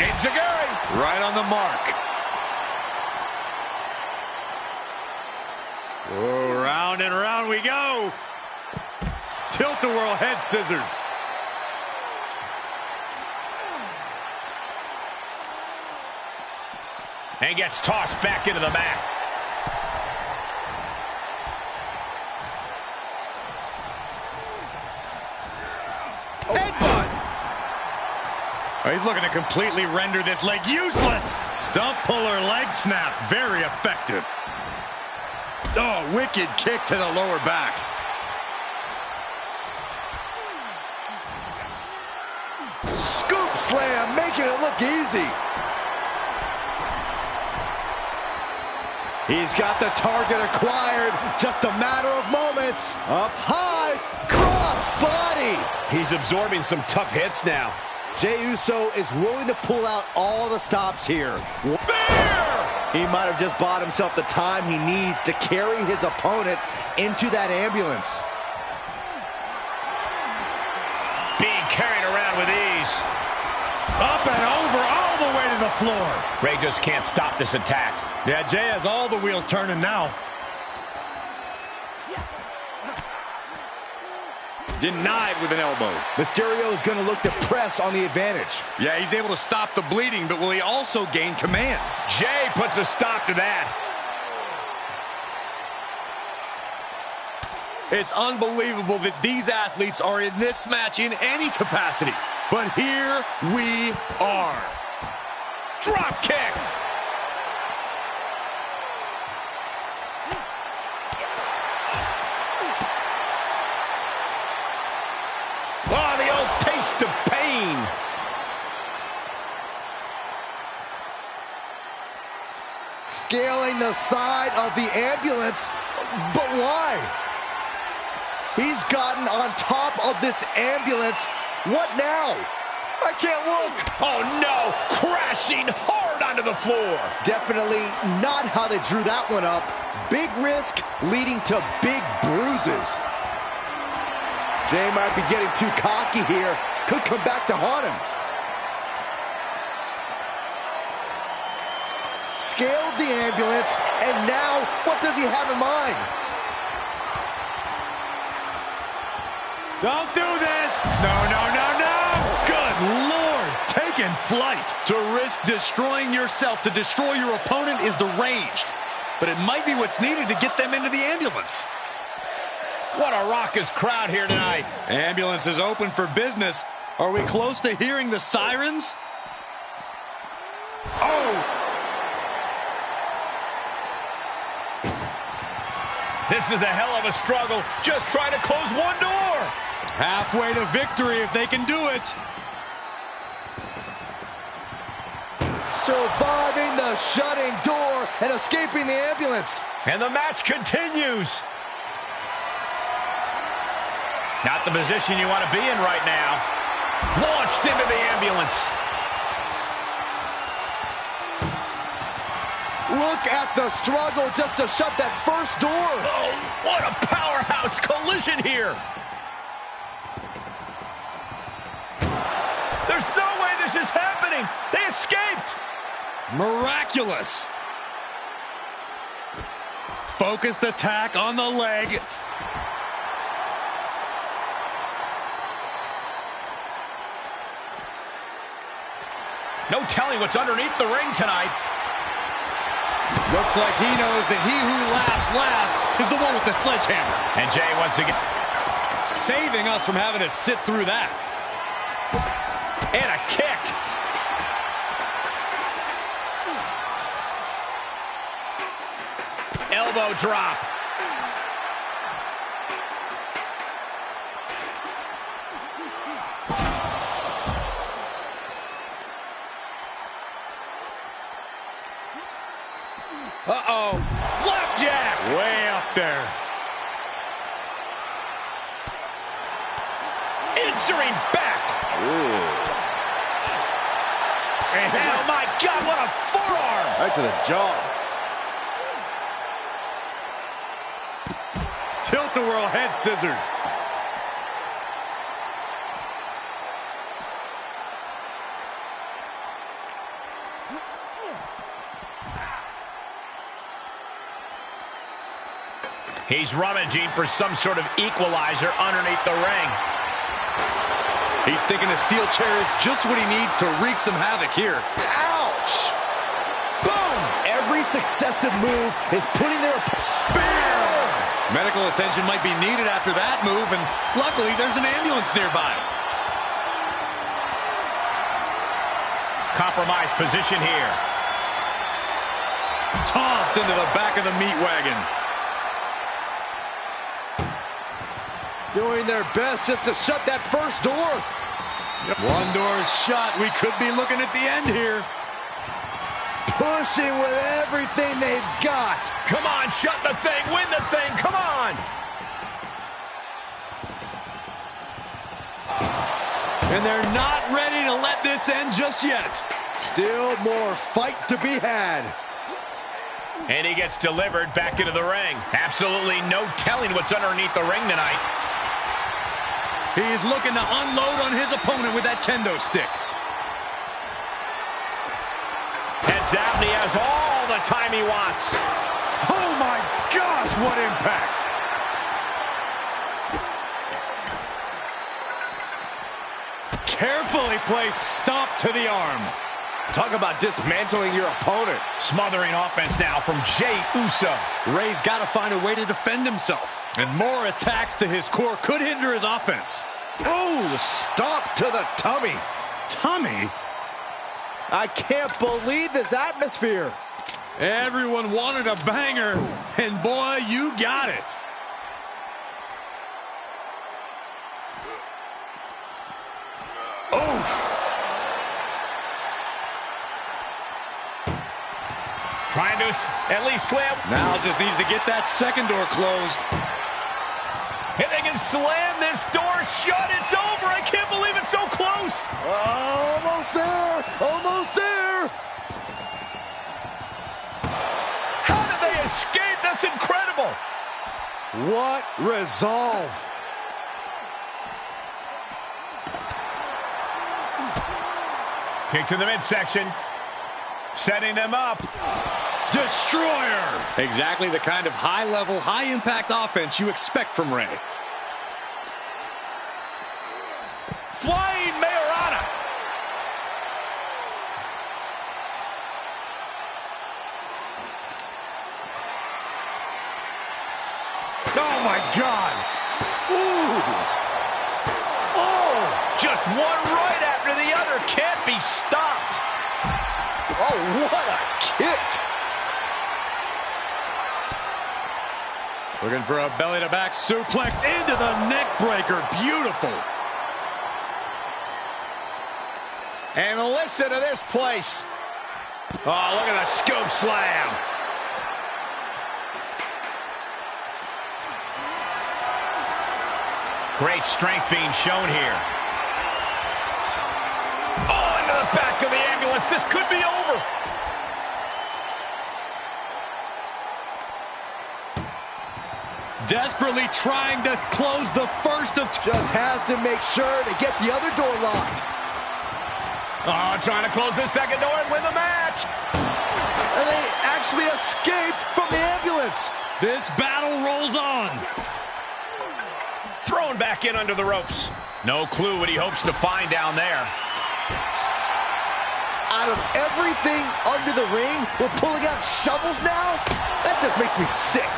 Enziguri. Right on the mark. Oh, round and round we go. Tilt-a-whirl head scissors. And gets tossed back into the mat. Headbutt. Oh, he's looking to completely render this leg useless. Stump puller leg snap. Very effective. Oh, wicked kick to the lower back. Scoop slam, making it look easy. He's got the target acquired. Just a matter of moments. Up high, cross body. He's absorbing some tough hits now. Jey Uso is willing to pull out all the stops here. Spear! He might have just bought himself the time he needs to carry his opponent into that ambulance. Being carried around with ease. Up and over, all the way to the floor. Rey just can't stop this attack. Yeah, Jey has all the wheels turning now. Denied with an elbow. Mysterio is going to look to press on the advantage. Yeah, he's able to stop the bleeding, but will he also gain command? Jey puts a stop to that. It's unbelievable that these athletes are in this match in any capacity. But here we are. Drop kick. Oh, the old taste of pain. Scaling the side of the ambulance, but why? He's gotten on top of this ambulance. What now? I can't look. Oh, no. Crashing hard onto the floor. Definitely not how they drew that one up. Big risk leading to big bruises. Jey might be getting too cocky here. Could come back to haunt him. Scaled the ambulance, and now what does he have in mind? Don't do this! No, no, no, no! Good Lord! Taking flight! To risk destroying yourself to destroy your opponent is deranged. But it might be what's needed to get them into the ambulance. What a raucous crowd here tonight. Ambulance is open for business. Are we close to hearing the sirens? Oh! This is a hell of a struggle. Just trying to close one door. Halfway to victory if they can do it. Surviving the shutting door and escaping the ambulance. And the match continues. Not the position you want to be in right now. Launched into the ambulance. Look at the struggle just to shut that first door. Oh, what a powerhouse collision here. There's no way this is happening. They escaped. Miraculous. Focused attack on the leg. No telling what's underneath the ring tonight. Looks like he knows that he who laughs last is the one with the sledgehammer. And Jey once again saving us from having to sit through that. And a kick. Elbow drop. Uh-oh. Flapjack. Way up there. Answering back. And oh my God, what a forearm. Right to the jaw. Tilt-a-whirl head scissors. He's rummaging for some sort of equalizer underneath the ring. He's thinking a steel chair is just what he needs to wreak some havoc here. Ouch! Boom! Every successive move is putting their Spear! Medical attention might be needed after that move, and luckily there's an ambulance nearby. Compromised position here. Tossed into the back of the meat wagon. doing their best just to shut that first door. One door is shut. We could be looking at the end here. pushing with everything they've got. Come on, shut the thing, win the thing, come on! And they're not ready to let this end just yet. Still more fight to be had. And he gets delivered back into the ring. Absolutely no telling what's underneath the ring tonight. He's looking to unload on his opponent with that kendo stick. Heads out and he has all the time he wants. Oh my gosh, what impact! Carefully placed stomp to the arm. Talk about dismantling your opponent. Smothering offense now from Jey Uso. Ray's got to find a way to defend himself. And more attacks to his core could hinder his offense. Oh, stomp to the tummy. Tummy? I can't believe this atmosphere. Everyone wanted a banger, and boy, you got it. Oh! Trying to at least slam. Now just needs to get that second door closed. If they can slam this door shut, it's over. I can't believe it's so close. Almost there. Almost there. How did they escape? That's incredible. What resolve. Kick to the midsection. Setting them up. Destroyer! Exactly the kind of high-level, high-impact offense you expect from Ray. Flying Mayorana. Oh, my God! Ooh. Oh! Just one right after the other. Can't be stopped. Oh, what a kick. Looking for a belly-to-back suplex into the neck breaker. Beautiful. And listen to this place. Oh, look at the scoop slam. Great strength being shown here. Oh, into the back of the ambulance. This could be over. Desperately trying to close the first of... Just has to make sure to get the other door locked. Oh, trying to close the second door and win the match. And they actually escaped from the ambulance. This battle rolls on. Thrown back in under the ropes. No clue what he hopes to find down there. Out of everything under the ring, we're pulling out shovels now? That just makes me sick.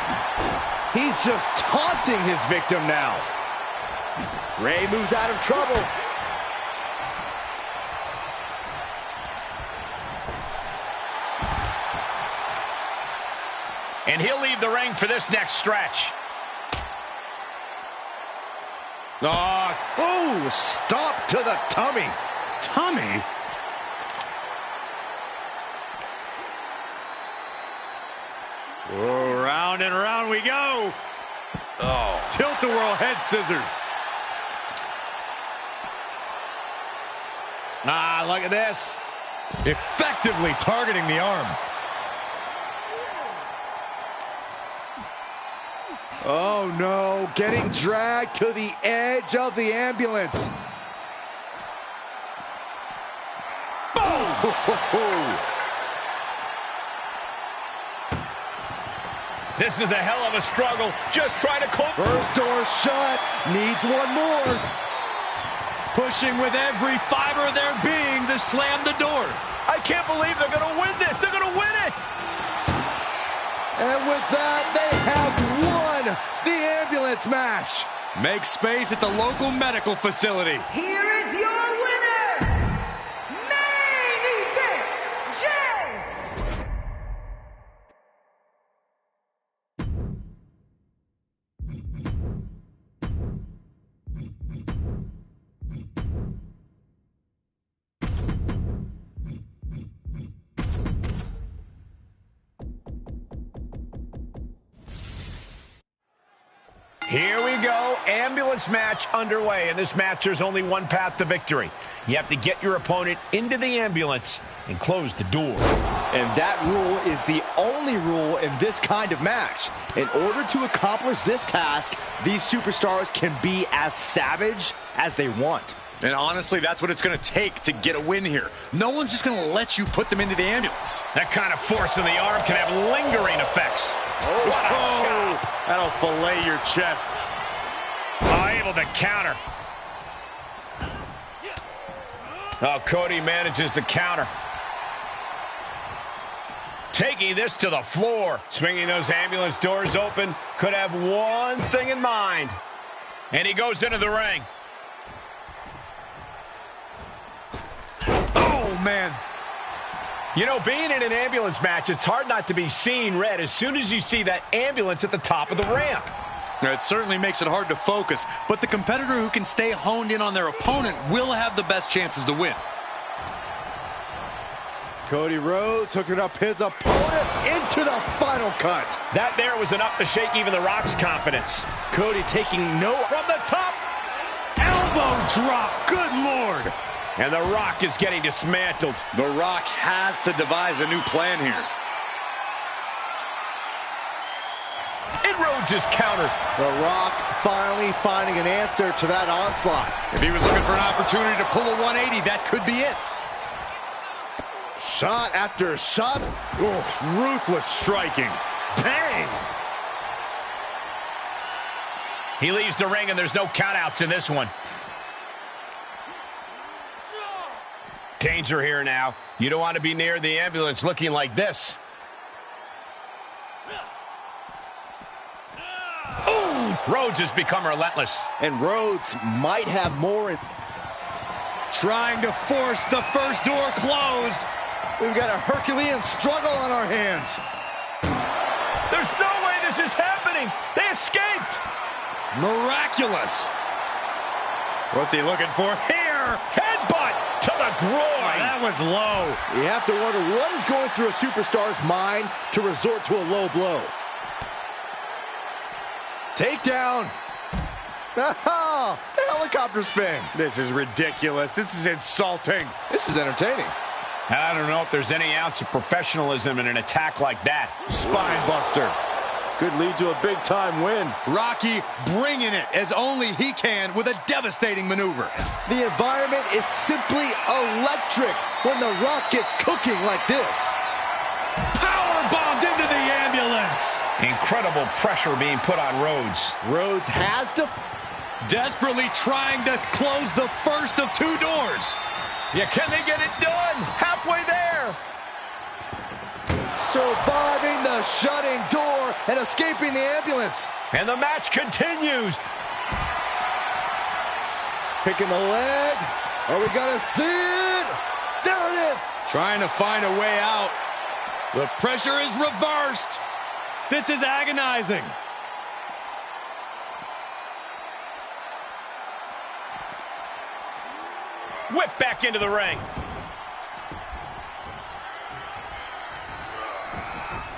He's just taunting his victim now. Ray moves out of trouble. And he'll leave the ring for this next stretch. Oh, stomp to the tummy. Tummy? Oh, round and round we go. Oh, tilt-a-whirl head scissors. Ah, look at this. Effectively targeting the arm. Oh, no. Getting dragged to the edge of the ambulance. Boom! This is a hell of a struggle. Just trying to close. First door shut. Needs one more. Pushing with every fiber of their being to slam the door. I can't believe they're going to win this. They're going to win it. And with that, they have won the ambulance match. Make space at the local medical facility. Here is your winner, Main Event, Jey. Here we go, ambulance match underway. In this match, there's only one path to victory. You have to get your opponent into the ambulance and close the door. And that rule is the only rule in this kind of match. In order to accomplish this task, these superstars can be as savage as they want. And honestly, that's what it's going to take to get a win here. No one's just going to let you put them into the ambulance. That kind of force in the arm can have lingering effects. Oh, what a shot. That'll fillet your chest. Able to counter. Oh, Cody manages to counter. Taking this to the floor. Swinging those ambulance doors open. Could have one thing in mind. And he goes into the ring. Oh, man. You know, being in an ambulance match, it's hard not to be seeing red as soon as you see that ambulance at the top of the ramp. It certainly makes it hard to focus, but the competitor who can stay honed in on their opponent will have the best chances to win. Cody Rhodes hooking up his opponent into the final cut. That there was enough to shake even The Rock's confidence. Cody taking no From the top. Elbow drop. Good Lord. And The Rock is getting dismantled. The Rock has to devise a new plan here. And Rhodes is countered. The Rock finally finding an answer to that onslaught. If he was looking for an opportunity to pull a 180, that could be it. Shot after shot. Oh, ruthless striking. Bang! He leaves the ring and there's no countouts in this one. Danger here now. You don't want to be near the ambulance looking like this. Ooh! Rhodes has become relentless. And Rhodes might have more. Trying to force the first door closed. We've got a Herculean struggle on our hands. There's no way this is happening. They escaped. Miraculous. What's he looking for here? Headbutt to the groin. That was low. You have to wonder what is going through a superstar's mind to resort to a low blow. Takedown. Oh, the helicopter spin. This is ridiculous. This is insulting. This is entertaining. And I don't know if there's any ounce of professionalism in an attack like that. Spine buster. Could lead to a big-time win. Rocky bringing it as only he can with a devastating maneuver. The environment is simply electric when The Rock gets cooking like this. Power bombed into the ambulance. Incredible pressure being put on Rhodes. Rhodes has to... Desperately trying to close the first of two doors. Yeah, can they get it done? Halfway there. Surviving the shutting door and escaping the ambulance. And the match continues. Picking the leg. Are we gonna see it? There it is. Trying to find a way out. The pressure is reversed. This is agonizing. Whip back into the ring.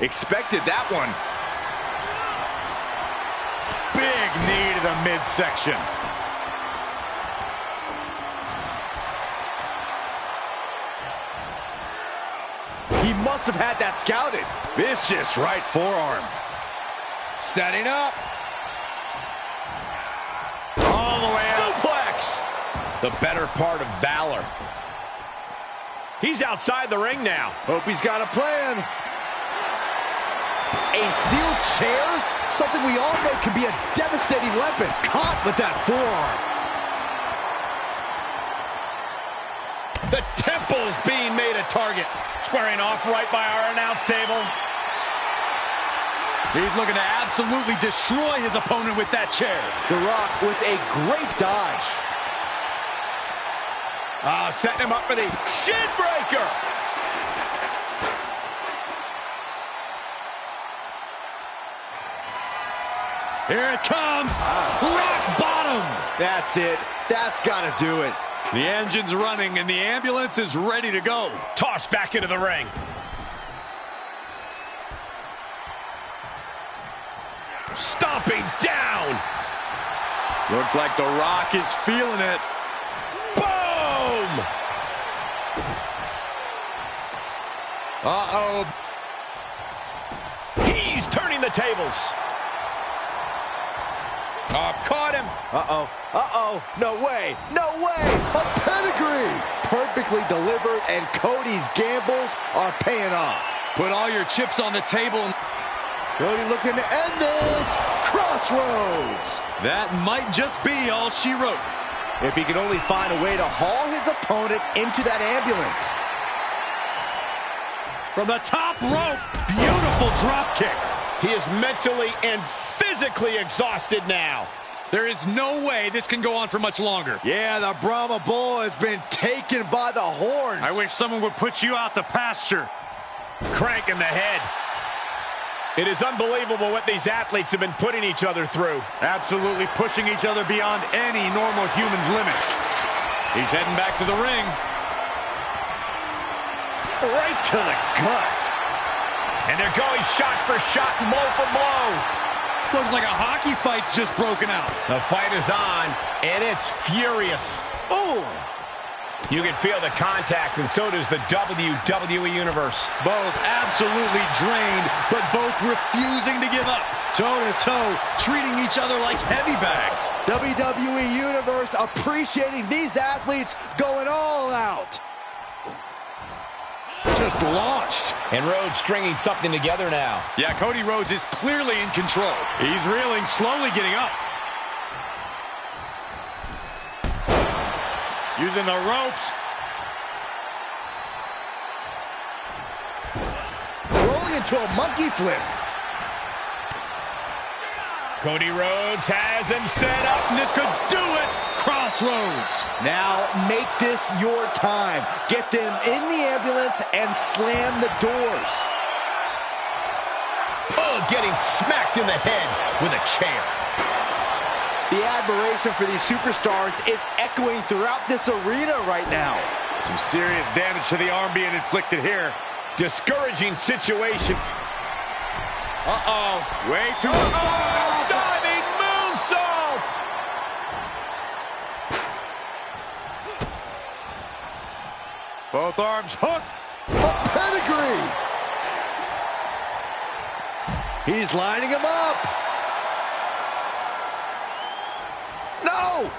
expected that one. Big knee to the midsection. He must have had that scouted. Vicious right forearm. Setting up. All the way out. Suplex. The better part of valor. He's outside the ring now. Hope he's got a plan. A steel chair? Something we all know can be a devastating weapon. Caught with that forearm. The temple's being made a target. Squaring off right by our announce table. He's looking to absolutely destroy his opponent with that chair. The Rock with a great dodge. Setting him up for the shin breaker. Here it comes. Rock bottom. That's it. That's got to do it. The engine's running and the ambulance is ready to go. Tossed back into the ring. Stomping down. Looks like The Rock is feeling it. Boom! Uh-oh. He's turning the tables. Oh, caught him. Uh-oh. Uh-oh. No way. No way. A pedigree. Perfectly delivered, and Cody's gambles are paying off. Put all your chips on the table. Cody looking to end this. Crossroads. That might just be all she wrote. If he can only find a way to haul his opponent into that ambulance. From the top rope. Beautiful drop kick. He is mentally and physically exhausted now. There is no way this can go on for much longer. Yeah, the Brahma Bull has been taken by the horns. I wish someone would put you out the pasture. Crank in the head. It is unbelievable what these athletes have been putting each other through. Absolutely pushing each other beyond any normal human's limits. He's heading back to the ring. Right to the gut. And they're going shot for shot, blow for blow. Looks like a hockey fight's just broken out. The fight is on, and it's furious. Ooh. You can feel the contact, and so does the WWE Universe. Both absolutely drained, but both refusing to give up. Toe-to-toe, treating each other like heavy bags. WWE Universe appreciating these athletes going all out. Just launched. And Rhodes stringing something together now. Yeah, Cody Rhodes is clearly in control. He's reeling, slowly getting up. Using the ropes. Rolling into a monkey flip. Cody Rhodes has him set up. And this could do it. Crossroads. Now make this your time. Get them in the ambulance and slam the doors. Oh, getting smacked in the head with a chair. The admiration for these superstars is echoing throughout this arena right now. Some serious damage to the arm being inflicted here. Discouraging situation. Uh-oh. Way too... Diving moonsault! Both arms hooked. A pedigree. He's lining him up. No!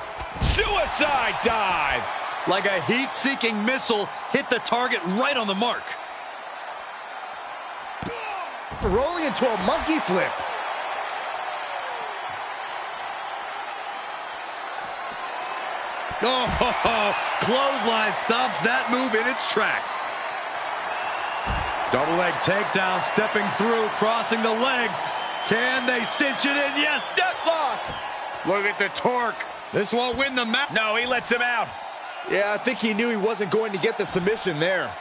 Suicide dive! Like a heat-seeking missile, hit the target right on the mark. Rolling into a monkey flip. Oh, clothesline stops that move in its tracks. Double leg takedown, stepping through, crossing the legs. Can they cinch it in? Yes, deathlock. Look at the torque. This won't win the match. No, he lets him out. Yeah, I think he knew he wasn't going to get the submission there.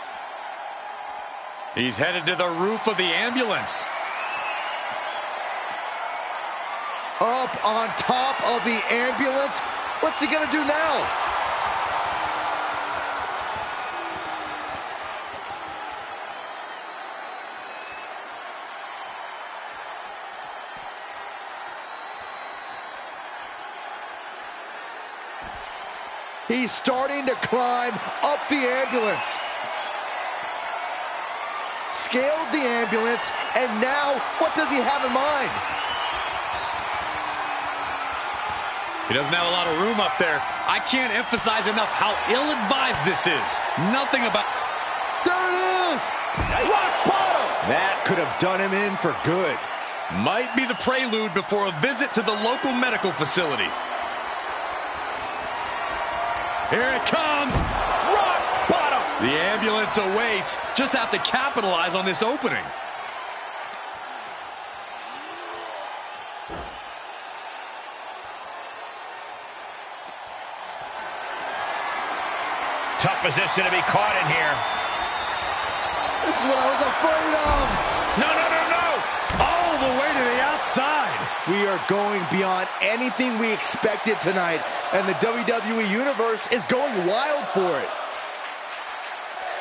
He's headed to the roof of the ambulance. Up on top of the ambulance. What's he gonna do now? He's starting to climb up the ambulance. Scaled the ambulance, and now what does he have in mind? He doesn't have a lot of room up there. I can't emphasize enough how ill-advised this is. Nothing about... There it is! Rock bottom! That could have done him in for good. Might be the prelude before a visit to the local medical facility. Here it comes! Rock bottom! The ambulance awaits. Just have to capitalize on this opening. Tough position to be caught in here. This is what I was afraid of. No, no, no, no! All the way to the outside. We are going beyond anything we expected tonight, and the WWE Universe is going wild for it.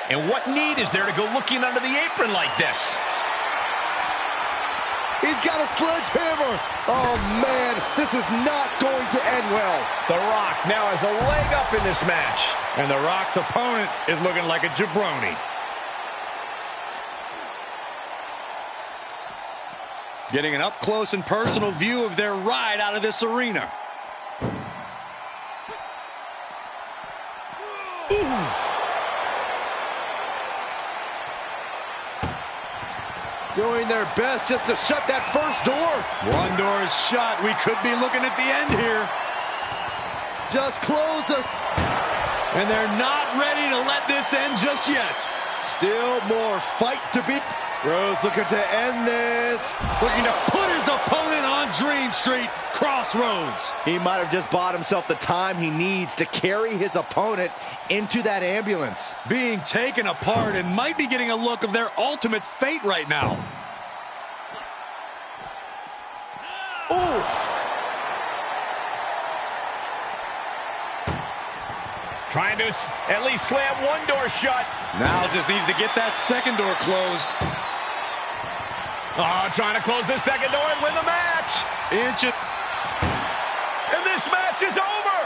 And what need is there to go looking under the apron like this? He's He's got a sledgehammer. Oh, man, this is not going to end well. The Rock now has a leg up in this match. And The Rock's opponent is looking like a jabroni. Getting an up-close and personal view of their ride out of this arena. Doing their best just to shut that first door. One door is shut. We could be looking at the end here. Just close us. And they're not ready to let this end just yet. Still more fight to be. Rose looking to end this. Looking to put his opponent on Dream Street Crossroads. He might have just bought himself the time he needs to carry his opponent into that ambulance. Being taken apart and might be getting a look of their ultimate fate right now. Oof. Trying to at least slam one door shut. Now just needs to get that second door closed. Oh, trying to close the second door and win the match. And this match is over.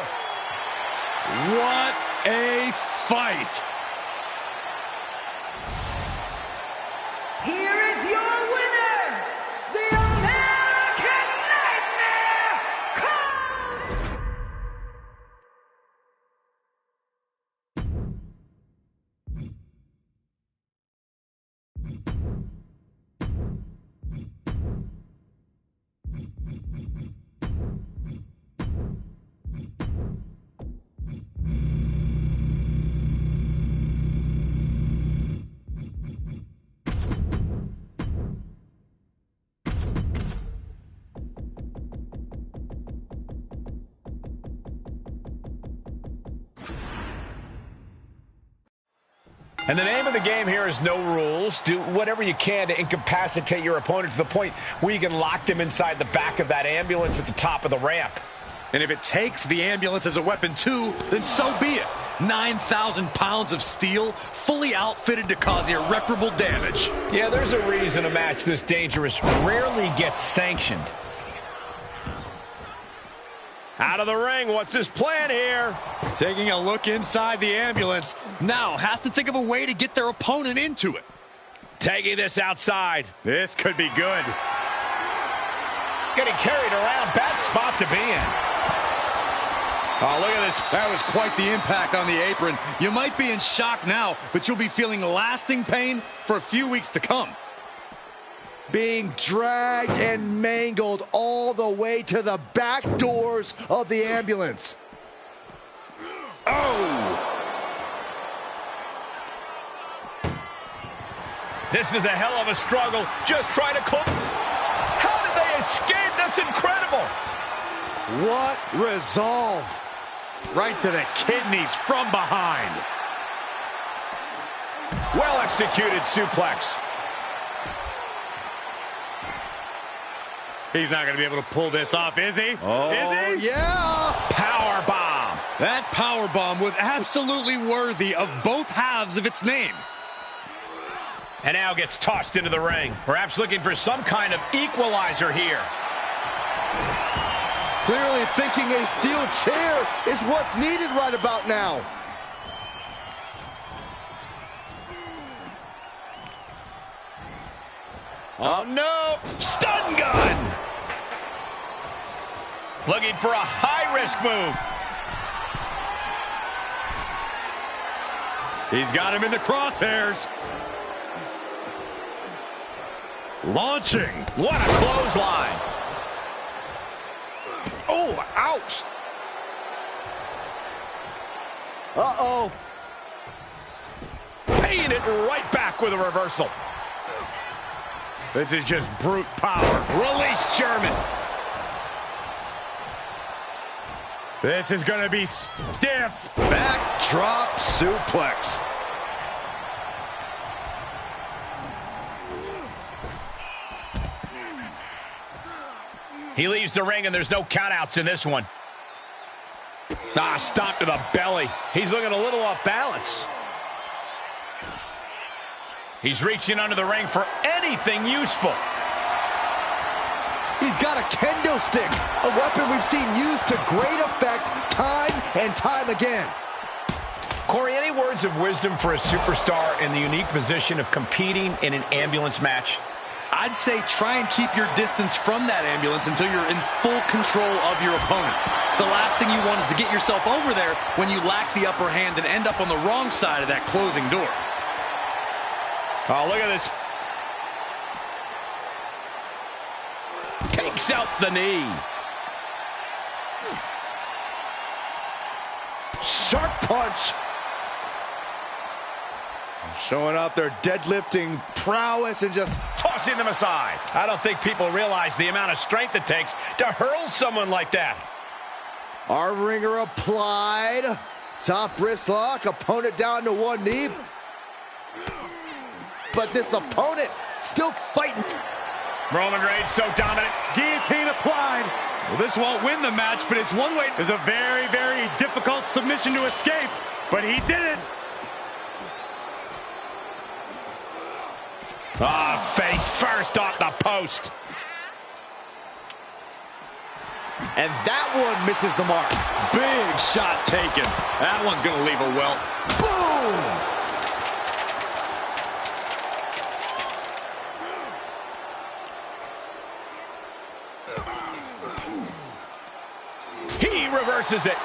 What a fight. Here is your winner, the American Nightmare, Cole! And the name of the game here is no rules. Do whatever you can to incapacitate your opponent to the point where you can lock them inside the back of that ambulance at the top of the ramp. And if it takes the ambulance as a weapon too, then so be it. 9,000 pounds of steel, fully outfitted to cause irreparable damage. Yeah, there's a reason a match this dangerous rarely gets sanctioned. Out of the ring, what's his plan here? Taking a look inside the ambulance. Now has to think of a way to get their opponent into it. Taking this outside. This could be good. Getting carried around, bad spot to be in. Oh, look at this. That was quite the impact on the apron. You might be in shock now, but you'll be feeling lasting pain for a few weeks to come. Being dragged and mangled all the way to the back doors of the ambulance. Oh! This is a hell of a struggle. Just trying to close. How did they escape? That's incredible. What resolve. Right to the kidneys from behind. Well executed suplex. He's not going to be able to pull this off, is he? Oh, is he? Yeah! Power bomb. That power bomb was absolutely worthy of both halves of its name. And now gets tossed into the ring. Perhaps looking for some kind of equalizer here. Clearly thinking a steel chair is what's needed right about now. Oh, no. Stun gun. Looking for a high-risk move. He's got him in the crosshairs. Launching. What a clothesline. Oh, ouch. Uh-oh. Paying it right back with a reversal. This is just brute power. Release German. This is going to be stiff. Backdrop suplex. He leaves the ring, and there's no countouts in this one. Ah, stomp to the belly. He's looking a little off balance. He's reaching under the ring for anything useful. He's got a kendo stick, a weapon we've seen used to great effect time and time again. Corey, any words of wisdom for a superstar in the unique position of competing in an ambulance match? I'd say try and keep your distance from that ambulance until you're in full control of your opponent. The last thing you want is to get yourself over there when you lack the upper hand and end up on the wrong side of that closing door. Oh, look at this. Takes out the knee. Sharp punch. Showing off their deadlifting prowess and just Tossing them aside. I don't think people realize the amount of strength it takes to hurl someone like that. arm wringer applied. Top wrist lock. Opponent down to one knee. But this opponent still fighting. Roman Reigns so dominant. Guillotine applied. Well, this won't win the match, but it's one way. It's a very, very difficult submission to escape, but he did it. Face first off the post. And that one misses the mark. Big shot taken. That one's going to leave a welt. Boom! He reverses it.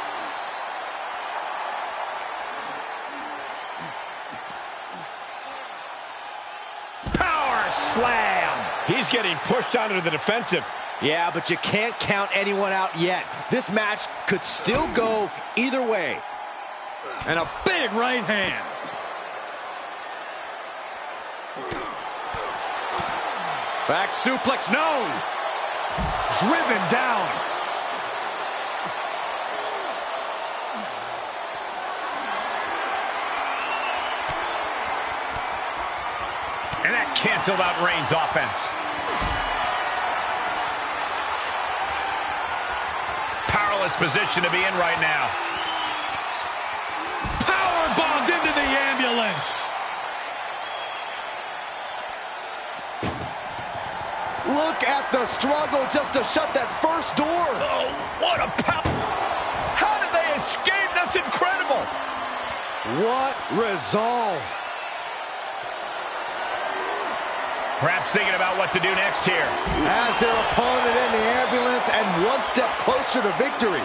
Power slam. He's getting pushed onto the defensive. Yeah, but you can't count anyone out yet. This match could still go either way. And a big right hand. Back suplex, no. Driven down. And that canceled out Reigns' offense. Powerless position to be in right now. Power bombed into the ambulance. Look at the struggle just to shut that first door. Oh, what a power. How did they escape? That's incredible. What resolve. Perhaps thinking about what to do next here. As their opponent in the ambulance and one step closer to victory.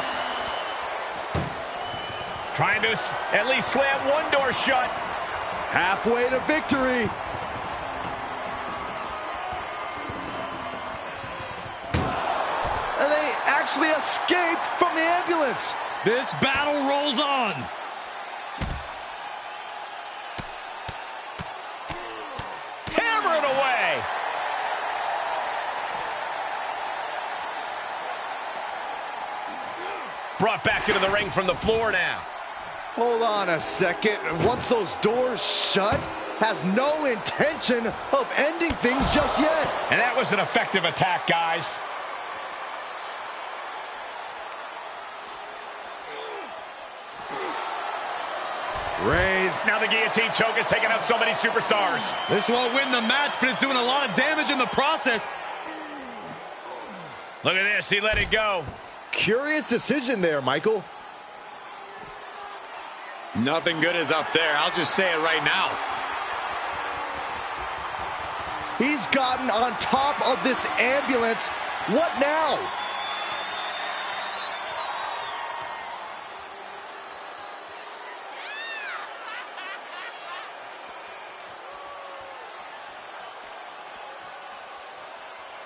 Trying to at least slam one door shut. Halfway to victory. And they actually escaped from the ambulance. This battle rolls on. Hammer it away. Brought back into the ring from the floor now. Hold on a second. Once those doors shut, has no intention of ending things just yet. And that was an effective attack, guys. Reigns. Now the guillotine choke is taking out so many superstars. This won't win the match, but it's doing a lot of damage in the process. Look at this, he let it go. Curious decision there, Michael. Nothing good is up there. I'll just say it right now. He's gotten on top of this ambulance. What now?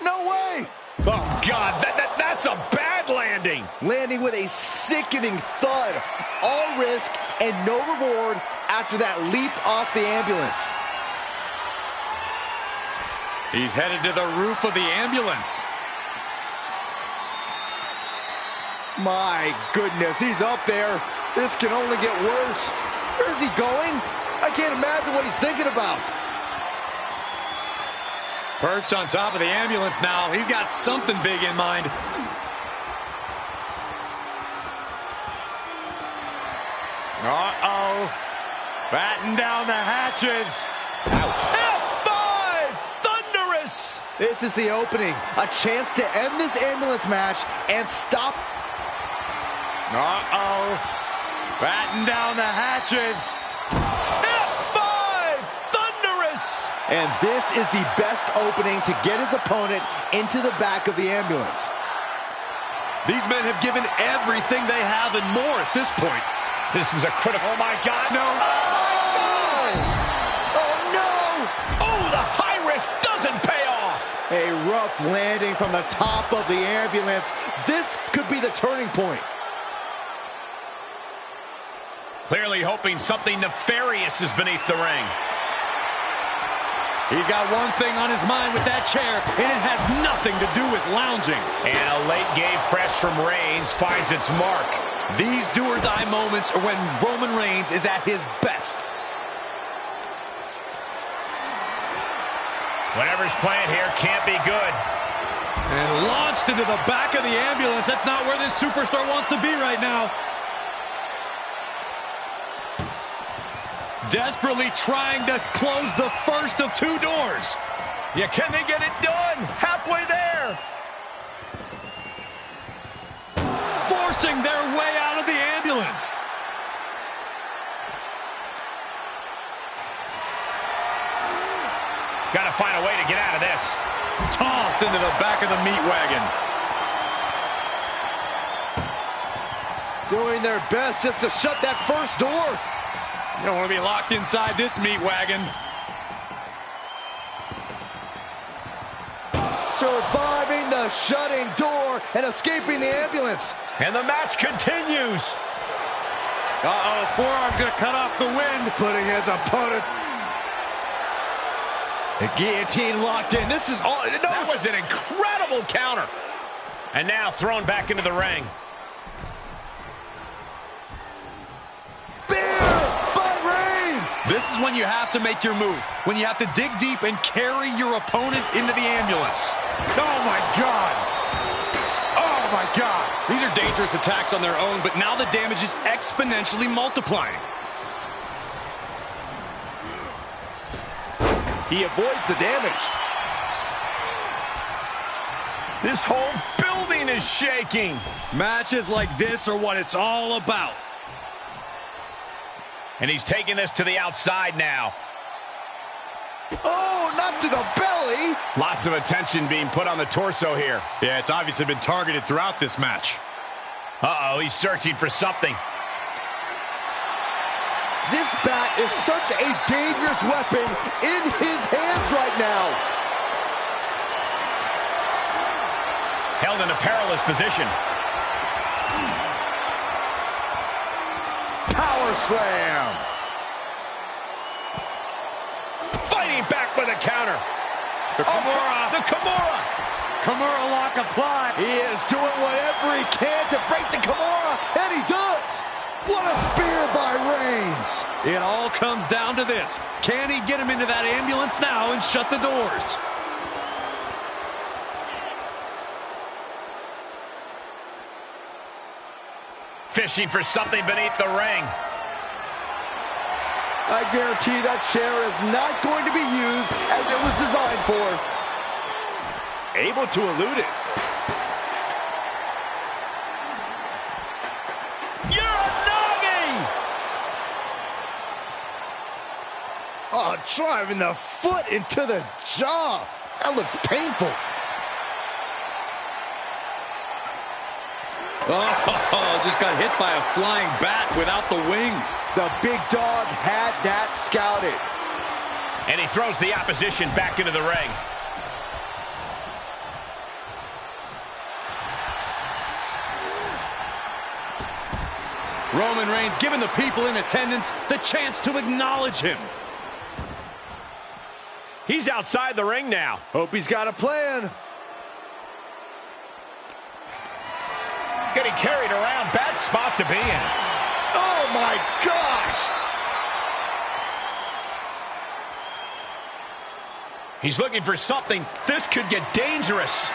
No way! Oh, God, that's a bad landing. Landing with a sickening thud. All risk and no reward after that leap off the ambulance. He's headed to the roof of the ambulance. My goodness, he's up there. This can only get worse. Where's he going? I can't imagine what he's thinking about. Perched on top of the ambulance now. He's got something big in mind. Uh-oh. Batten down the hatches. Ouch. F5! Thunderous! This is the opening. A chance to end this ambulance match and stop. Uh-oh. Batten down the hatches. F5! Thunderous! And this is the best opening to get his opponent into the back of the ambulance. These men have given everything they have and more at this point. This is a critical... Oh, my God, no. Oh, no! Oh, the high risk doesn't pay off. A rough landing from the top of the ambulance. This could be the turning point. Clearly hoping something nefarious is beneath the ring. He's got one thing on his mind with that chair, and it has nothing to do with lounging. And a late game press from Reigns finds its mark. These do-or-die moments are when Roman Reigns is at his best. Whatever's playing here can't be good. And launched into the back of the ambulance. That's not where this superstar wants to be right now. Desperately trying to close the first of two doors. Yeah, can they get it done? Halfway there. Forcing their way out of the ambulance. Got to find a way to get out of this. Tossed into the back of the meat wagon. Doing their best just to shut that first door. You don't want to be locked inside this meat wagon. Surviving the shutting door and escaping the ambulance. And the match continues. Uh-oh, forearm's going to cut off the wind. Putting his opponent. The guillotine locked in. This is all. No. That was an incredible counter. And now thrown back into the ring. This is when you have to make your move. When you have to dig deep and carry your opponent into the ambulance. Oh, my God. Oh, my God. These are dangerous attacks on their own, but now the damage is exponentially multiplying. He avoids the damage. This whole building is shaking. Matches like this are what it's all about. And he's taking this to the outside now. Oh, not to the belly. Lots of attention being put on the torso here. Yeah, it's obviously been targeted throughout this match. Uh-oh, he's searching for something. This bat is such a dangerous weapon in his hands right now. Held in a perilous position. Power slam. Fighting back with a counter. The Kimura. The Kimura. Kimura lock applied. He is doing whatever he can to break the Kimura, and he does. What a spear by Reigns. It all comes down to this. Can he get him into that ambulance now and shut the doors? Fishing for something beneath the ring. I guarantee that chair is not going to be used as it was designed for. Able to elude it. Uranagi! Oh, driving the foot into the jaw. That looks painful. Oh, just got hit by a flying bat without the wings. The big dog had that scouted. And he throws the opposition back into the ring. Roman Reigns giving the people in attendance the chance to acknowledge him. He's outside the ring now. Hope he's got a plan. Getting carried around. Bad spot to be in. Oh, my gosh. He's looking for something. This could get dangerous.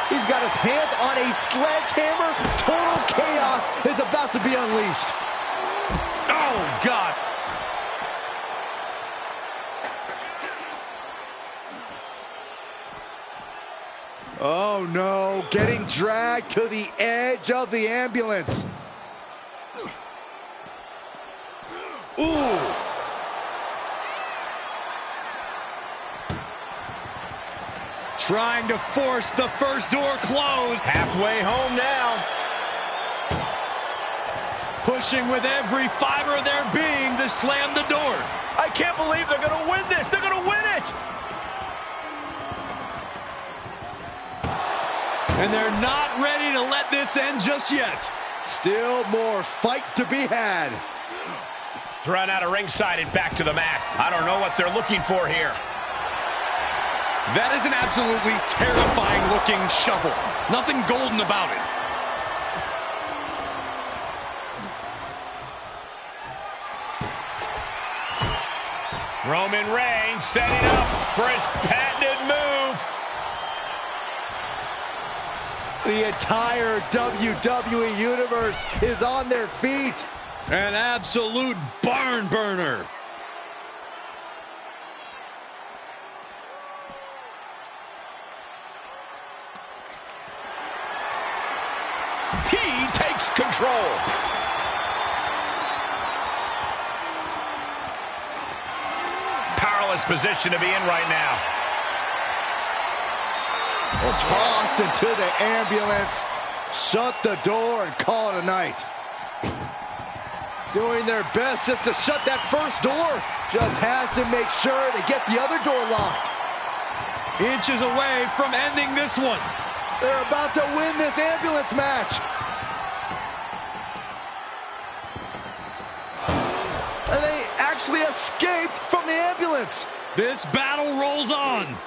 He's got his hands on a sledgehammer. Total chaos is about to be unleashed. Oh, God. Oh no, getting dragged to the edge of the ambulance. Ooh. Trying to force the first door closed. Halfway home now. Pushing with every fiber of their being to slam the door. I can't believe they're going to win this. They're going to win it. And they're not ready to let this end just yet. Still more fight to be had. Thrown out of ringside and back to the mat. I don't know what they're looking for here. That is an absolutely terrifying looking shovel. Nothing golden about it. Roman Reigns setting up for his patented move. The entire WWE Universe is on their feet. An absolute barn burner. He takes control. Powerless position to be in right now. Tossed into the ambulance. Shut the door and call it a night. Doing their best just to shut that first door. Just has to make sure to get the other door locked. Inches away from ending this one. They're about to win this ambulance match. And they actually escaped from the ambulance. This battle rolls on.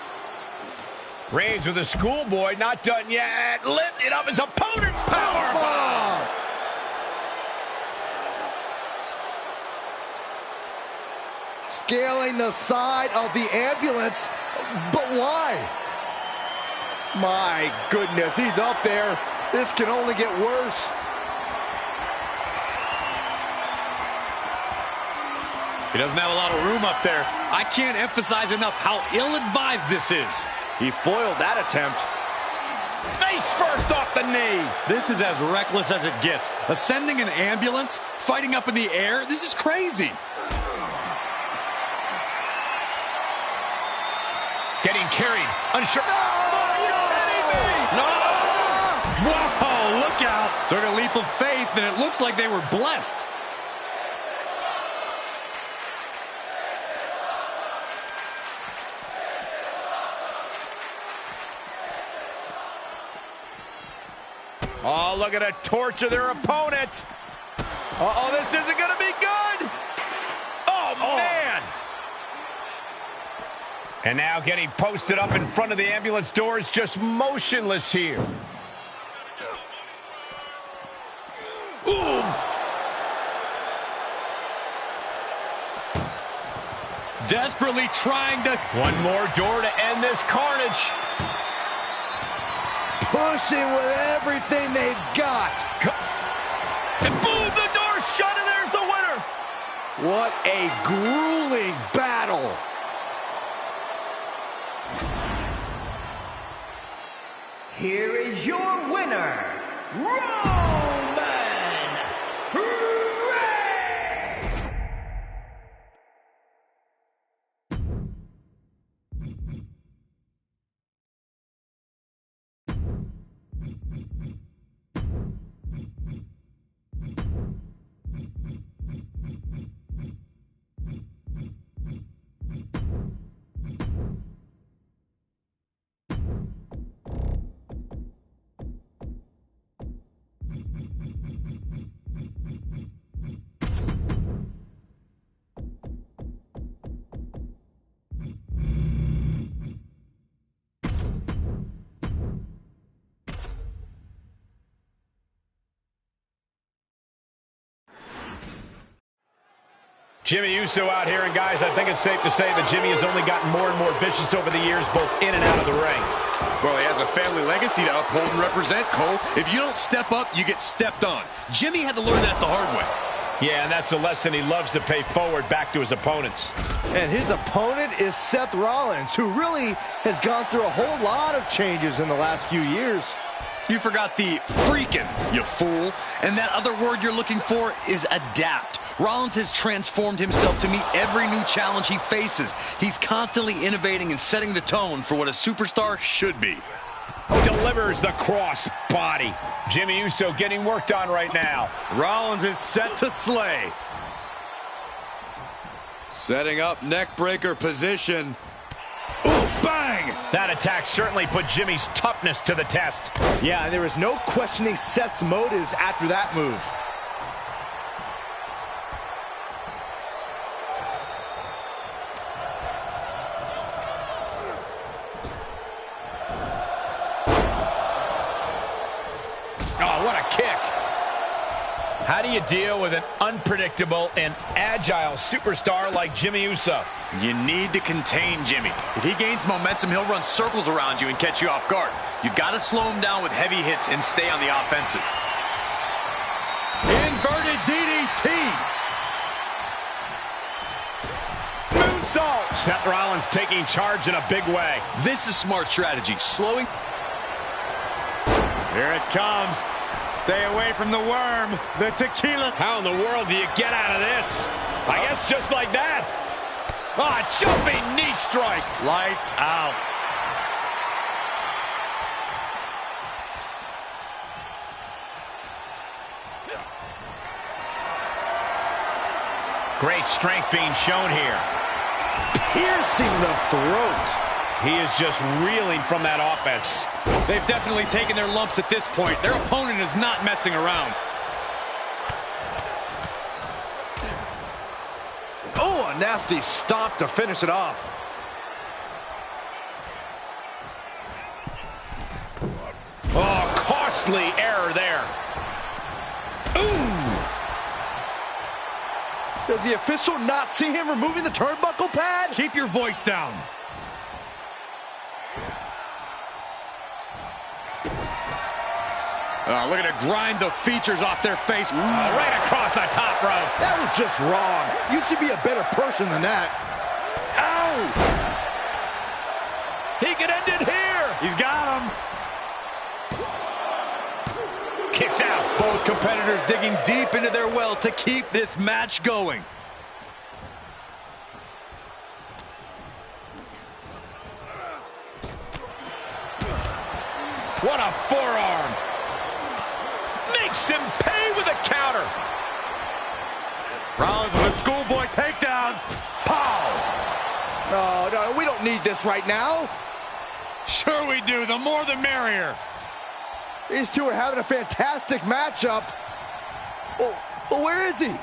Reigns with a schoolboy, not done yet. Lifted up his opponent. Powerbomb. Scaling the side of the ambulance. But why? My goodness, he's up there. This can only get worse. He doesn't have a lot of room up there. I can't emphasize enough how ill-advised this is. He foiled that attempt. Face first off the knee. This is as reckless as it gets. Ascending an ambulance, fighting up in the air, this is crazy. Getting carried. Unsure. No! Whoa, look out. Took a leap of faith, and it looks like they were blessed. Oh, look at a torture their opponent. Uh-oh, this isn't going to be good. Oh, man. And now getting posted up in front of the ambulance doors, just motionless here. Ooh. Desperately trying to... One more door to end this carnage. Pushing with everything they've got. And boom, the door's shut, and there's the winner. What a grueling battle. Here is your winner, Roman Reigns! Jimmy Uso out here, and guys, I think it's safe to say that Jimmy has only gotten more and more vicious over the years, both in and out of the ring. Well, he has a family legacy to uphold and represent, Cole. If you don't step up, you get stepped on. Jimmy had to learn that the hard way. Yeah, and that's a lesson he loves to pay forward back to his opponents. And his opponent is Seth Rollins, who really has gone through a whole lot of changes in the last few years. You forgot the freaking, you fool. And that other word you're looking for is adapt. Rollins has transformed himself to meet every new challenge he faces. He's constantly innovating and setting the tone for what a superstar should be. Delivers the cross body. Jimmy Uso getting worked on right now. Rollins is set to slay. Setting up neck breaker position. Ooh, bang! That attack certainly put Jimmy's toughness to the test. Yeah, and there was no questioning Seth's motives after that move. Oh, what a kick. How do you deal with an unpredictable and agile superstar like Jimmy Uso? You need to contain Jimmy. If he gains momentum, he'll run circles around you and catch you off guard. You've got to slow him down with heavy hits and stay on the offensive. Inverted DDT. Moonsault. Seth Rollins taking charge in a big way. This is smart strategy. Slowing. Here it comes. Stay away from the worm, the tequila. How in the world do you get out of this? I guess just like that. Ah, jumping knee strike. Lights out. Great strength being shown here. Piercing the throat. He is just reeling from that offense. They've definitely taken their lumps at this point. Their opponent is not messing around. Oh, a nasty stomp to finish it off. Oh, costly error there. Ooh. Does the official not see him removing the turnbuckle pad? Keep your voice down. Looking to grind the features off their face. Right across the top rope. That was just wrong. You should be a better person than that. Ow! He can end it here. He's got him. Kicks out. Both competitors digging deep into their well to keep this match going. What a forearm. Makes him pay with a counter. Rollins with a schoolboy takedown. Pow! No, we don't need this right now. Sure we do. The more the merrier. These two are having a fantastic matchup. Well, where is he?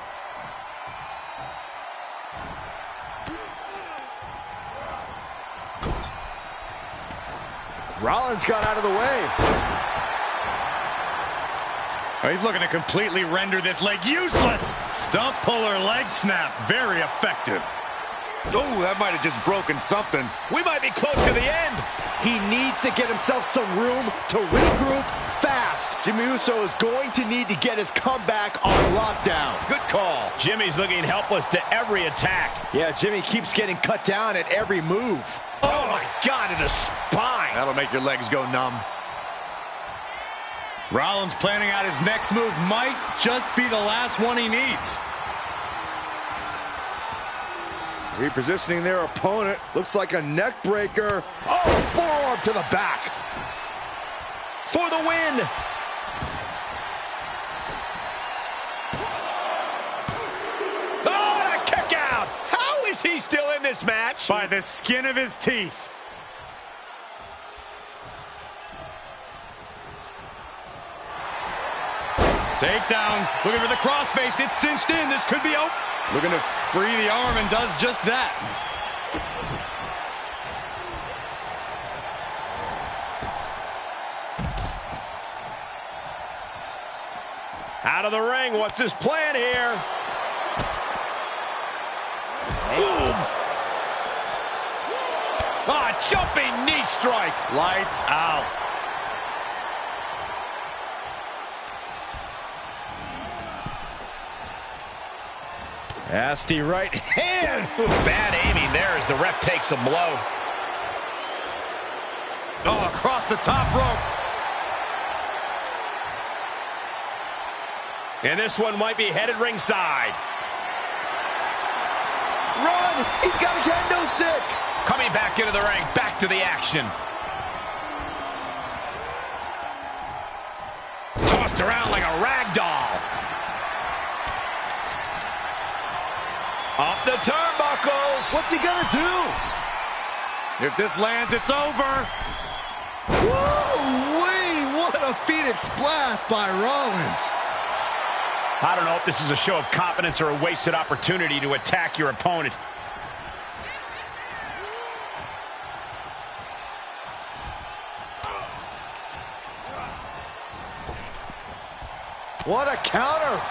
Rollins got out of the way. Oh, he's looking to completely render this leg useless. Stump puller leg snap. Very effective. Oh, that might have just broken something. We might be close to the end. He needs to get himself some room to regroup fast. Jimmy Uso is going to need to get his comeback on lockdown. Good call. Jimmy's looking helpless to every attack. Yeah, Jimmy keeps getting cut down at every move. Oh, my God, in the spine. That'll make your legs go numb. Rollins planning out his next move might just be the last one he needs. Repositioning their opponent. Looks like a neck breaker. Oh, forearm to the back. For the win. Oh, and a kick out. How is he still in this match? By the skin of his teeth. Takedown. Looking for the crossface. It's cinched in. This could be open. Looking to free the arm and does just that. Out of the ring. What's his plan here? Ooh. Ah, jumping knee strike. Lights out. Nasty right hand. Ooh, bad aiming there as the ref takes a blow. Oh, across the top rope. And this one might be headed ringside. Run! He's got a kendo stick. Coming back into the ring, back to the action. Tossed around like a rag doll. Up the turnbuckles. What's he gonna do? If this lands, it's over. Woo-wee! What a Phoenix splash by Rollins. I don't know if this is a show of confidence or a wasted opportunity to attack your opponent. What a counter.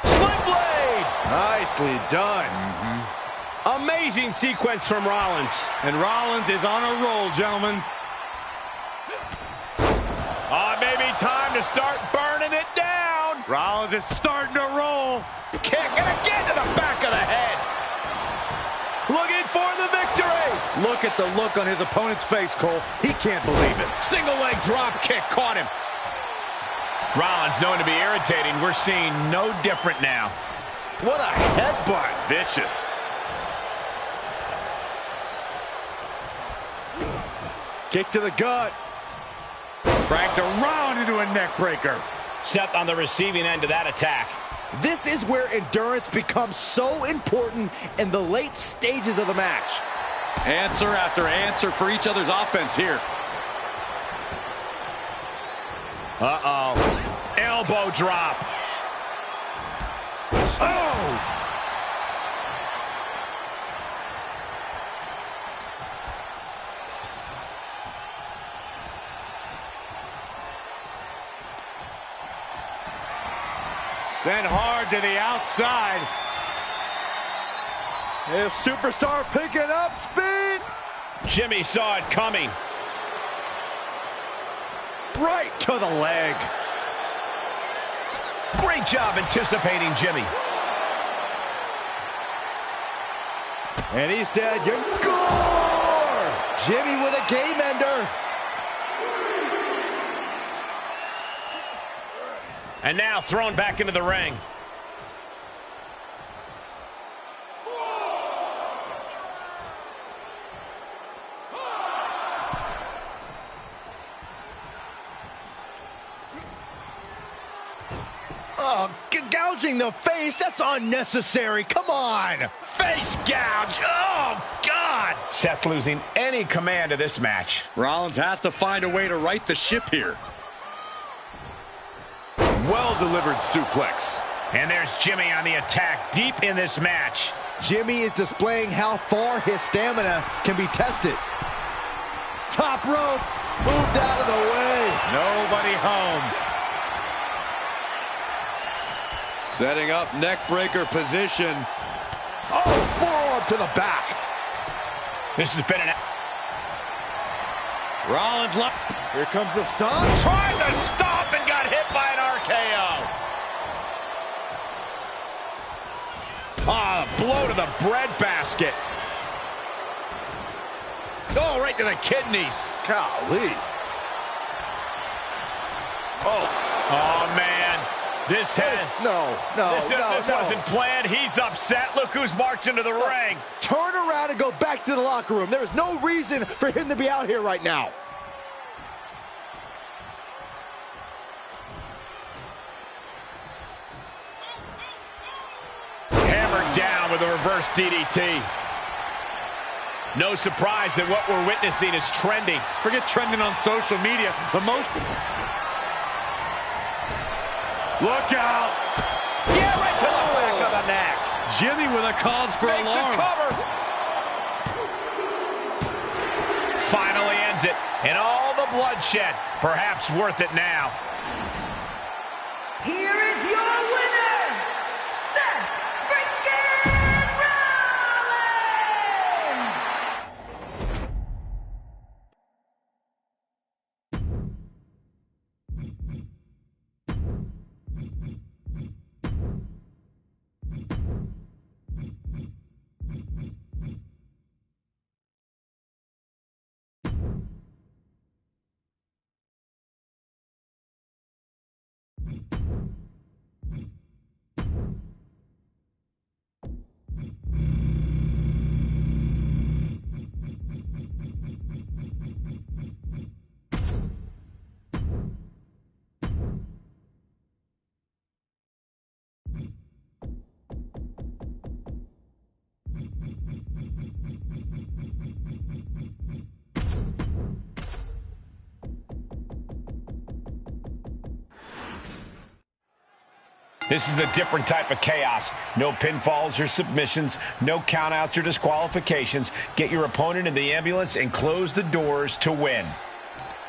Sling blade. Nicely done. Amazing sequence from Rollins. And Rollins is on a roll, gentlemen. Maybe time to start burning it down. Rollins is starting to roll. Kick and again to the back of the head. Looking for the victory. Look at the look on his opponent's face, Cole. He can't believe it. Single leg drop kick caught him. Rollins known to be irritating. We're seeing no different now. What a headbutt. Vicious. Kick to the gut. Cranked around into a neck breaker. Seth on the receiving end of that attack. This is where endurance becomes so important in the late stages of the match. Answer after answer for each other's offense here. Uh-oh. Elbow drop. Oh! Sent hard to the outside. His superstar picking up speed. Jimmy saw it coming. Right to the leg. Great job anticipating Jimmy. And he said, "You're gore." Jimmy with a game ender. And now thrown back into the ring. Oh, gouging the face, that's unnecessary. Come on. Face gouge. Oh, God. Seth losing any command of this match. Rollins has to find a way to right the ship here. Well-delivered suplex. And there's Jimmy on the attack deep in this match. Jimmy is displaying how far his stamina can be tested. Top rope, moved out of the way. Nobody home. Setting up neck breaker position. Oh, forearm to the back. This has been an... Rollins left. Here comes the stomp. Tried to stop and got hit by an RKO. Ah, blow to the breadbasket. Oh, right to the kidneys. Golly. Oh, man. This wasn't planned. He's upset. Look who's marching to the ring. Turn around and go back to the locker room. There is no reason for him to be out here right now. Hammered down with a reverse DDT. No surprise that what we're witnessing is trending. Forget trending on social media. The most... Look out. Yeah, right to the back of the neck. Jimmy with a cause for Makes alarm. a cover. Finally ends it. And all the bloodshed. Perhaps worth it now. Here is your winner, Seth freaking Rollins! This is a different type of chaos. No pinfalls or submissions, no countouts or disqualifications. Get your opponent in the ambulance and close the doors to win.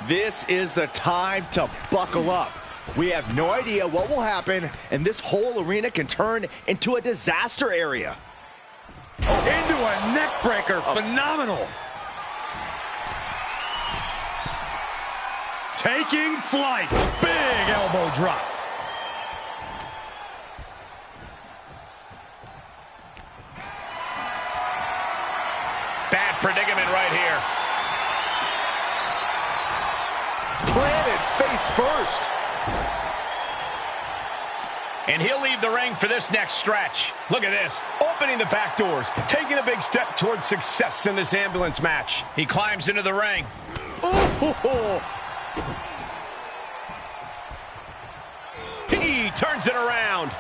This is the time to buckle up. We have no idea what will happen, and this whole arena can turn into a disaster area. Into a neck breaker. Phenomenal. Taking flight. Big elbow drop. Bad predicament right here. Planted face first. And he'll leave the ring for this next stretch. Look at this. Opening the back doors. Taking a big step towards success in this ambulance match. He climbs into the ring. Ooh. He turns it around.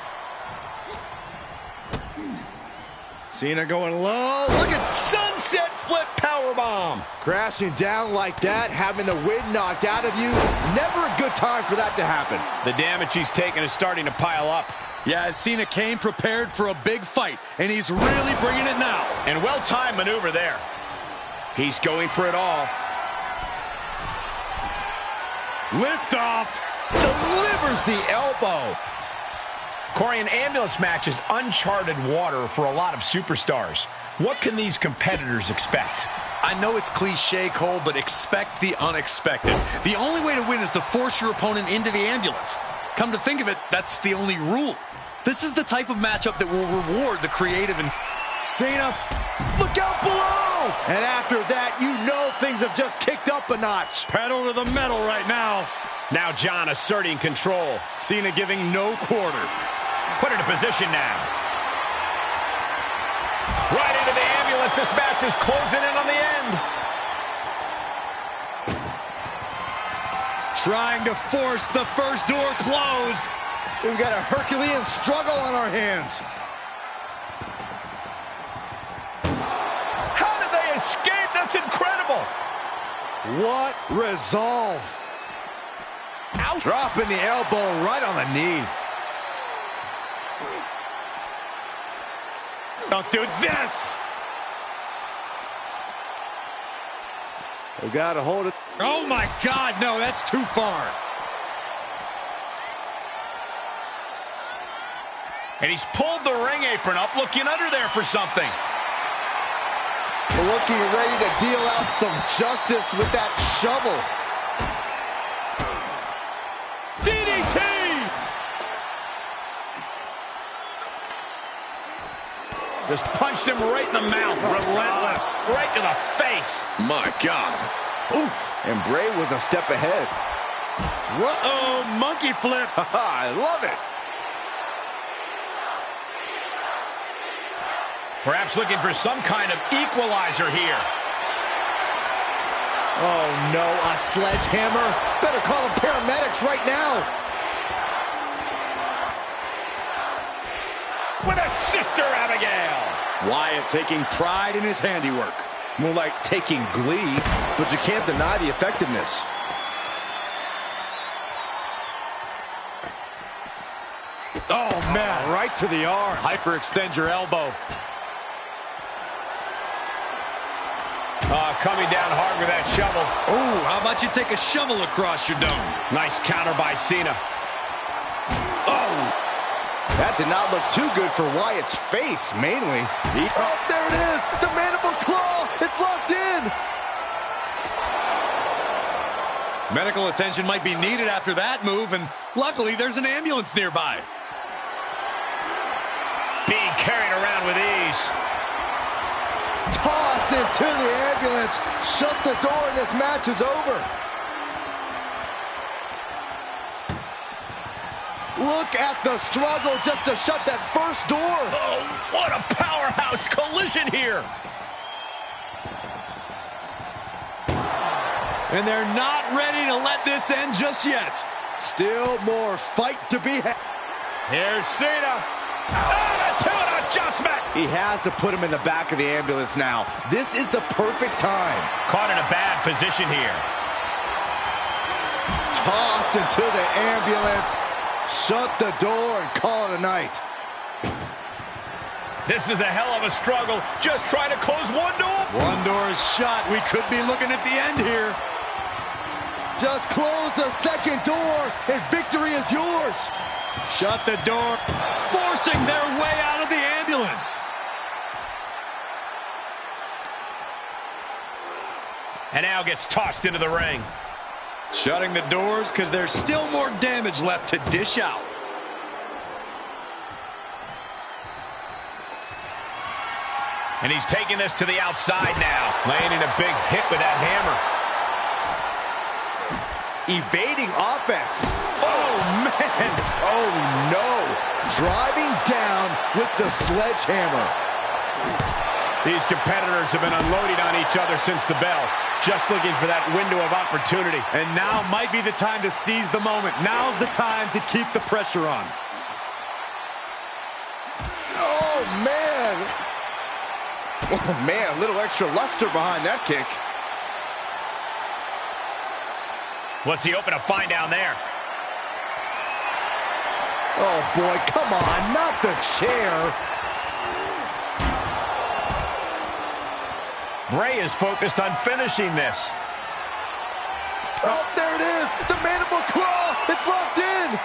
Cena going low. Look at Sunset flip powerbomb. crashing down like that, having the wind knocked out of you. Never a good time for that to happen. The damage he's taken is starting to pile up. Yeah, Cena came prepared for a big fight, and he's really bringing it now. And well-timed maneuver there. He's going for it all. Lift off. Delivers the elbow. Corey, an ambulance match is uncharted water for a lot of superstars. What can these competitors expect? I know it's cliche, Cole, but expect the unexpected. The only way to win is to force your opponent into the ambulance. Come to think of it, that's the only rule. This is the type of matchup that will reward the creative and... Cena, look out below! And after that, you know things have just kicked up a notch. Pedal to the metal right now. Now John asserting control. Cena giving no quarter. Put into position now. Right into the ambulance. This match is closing in on the end. Trying to force the first door closed. We've got a Herculean struggle on our hands. How did they escape? That's incredible. What resolve. Ouch. Dropping the elbow right on the knee. Don't do this. We got to hold it. Oh, my God. No, that's too far. And he's pulled the ring apron up, looking under there for something. Looking ready to deal out some justice with that shovel. DDT! Just punched him right in the mouth. Relentless. Right to the face. My God. Oof. And Bray was a step ahead. Uh-oh, monkey flip. I love it. Perhaps looking for some kind of equalizer here. Oh, no, a sledgehammer. Better call the paramedics right now. With a Sister Abigail. Wyatt taking pride in his handiwork. More like taking glee, but you can't deny the effectiveness. Oh, man. Right to the arm. Hyperextend your elbow. Coming down hard with that shovel. Oh, how about you take a shovel across your dome? Nice counter by Cena. Oh. That did not look too good for Wyatt's face, mainly. Oh, there it is! The mandible claw! It's locked in! Medical attention might be needed after that move, and luckily there's an ambulance nearby. Being carried around with ease. Tossed into the ambulance. Shut the door and this match is over. Look at the struggle just to shut that first door. Oh, what a powerhouse collision here. And they're not ready to let this end just yet. Still more fight to be had. Here's Cena. To an adjustment. He has to put him in the back of the ambulance now. This is the perfect time. Caught in a bad position here. Tossed into the ambulance. Shut the door and call it a night. This is a hell of a struggle. Just trying to close one door. One door is shut. We could be looking at the end here. Just close the second door and victory is yours. Shut the door. Forcing their way out of the ambulance. And now gets tossed into the ring. Shutting the doors because there's still more damage left to dish out. And he's taking this to the outside now. Landing a big hit with that hammer. Evading offense. Oh, man. Oh, no. Driving down with the sledgehammer. These competitors have been unloading on each other since the bell. Just looking for that window of opportunity. And now might be the time to seize the moment. Now's the time to keep the pressure on. Oh, man. Oh, man, a little extra luster behind that kick. What's he hoping to find down there? Oh, boy, come on, not the chair. Bray is focused on finishing this. Oh, there it is. The mandible claw. It's locked in.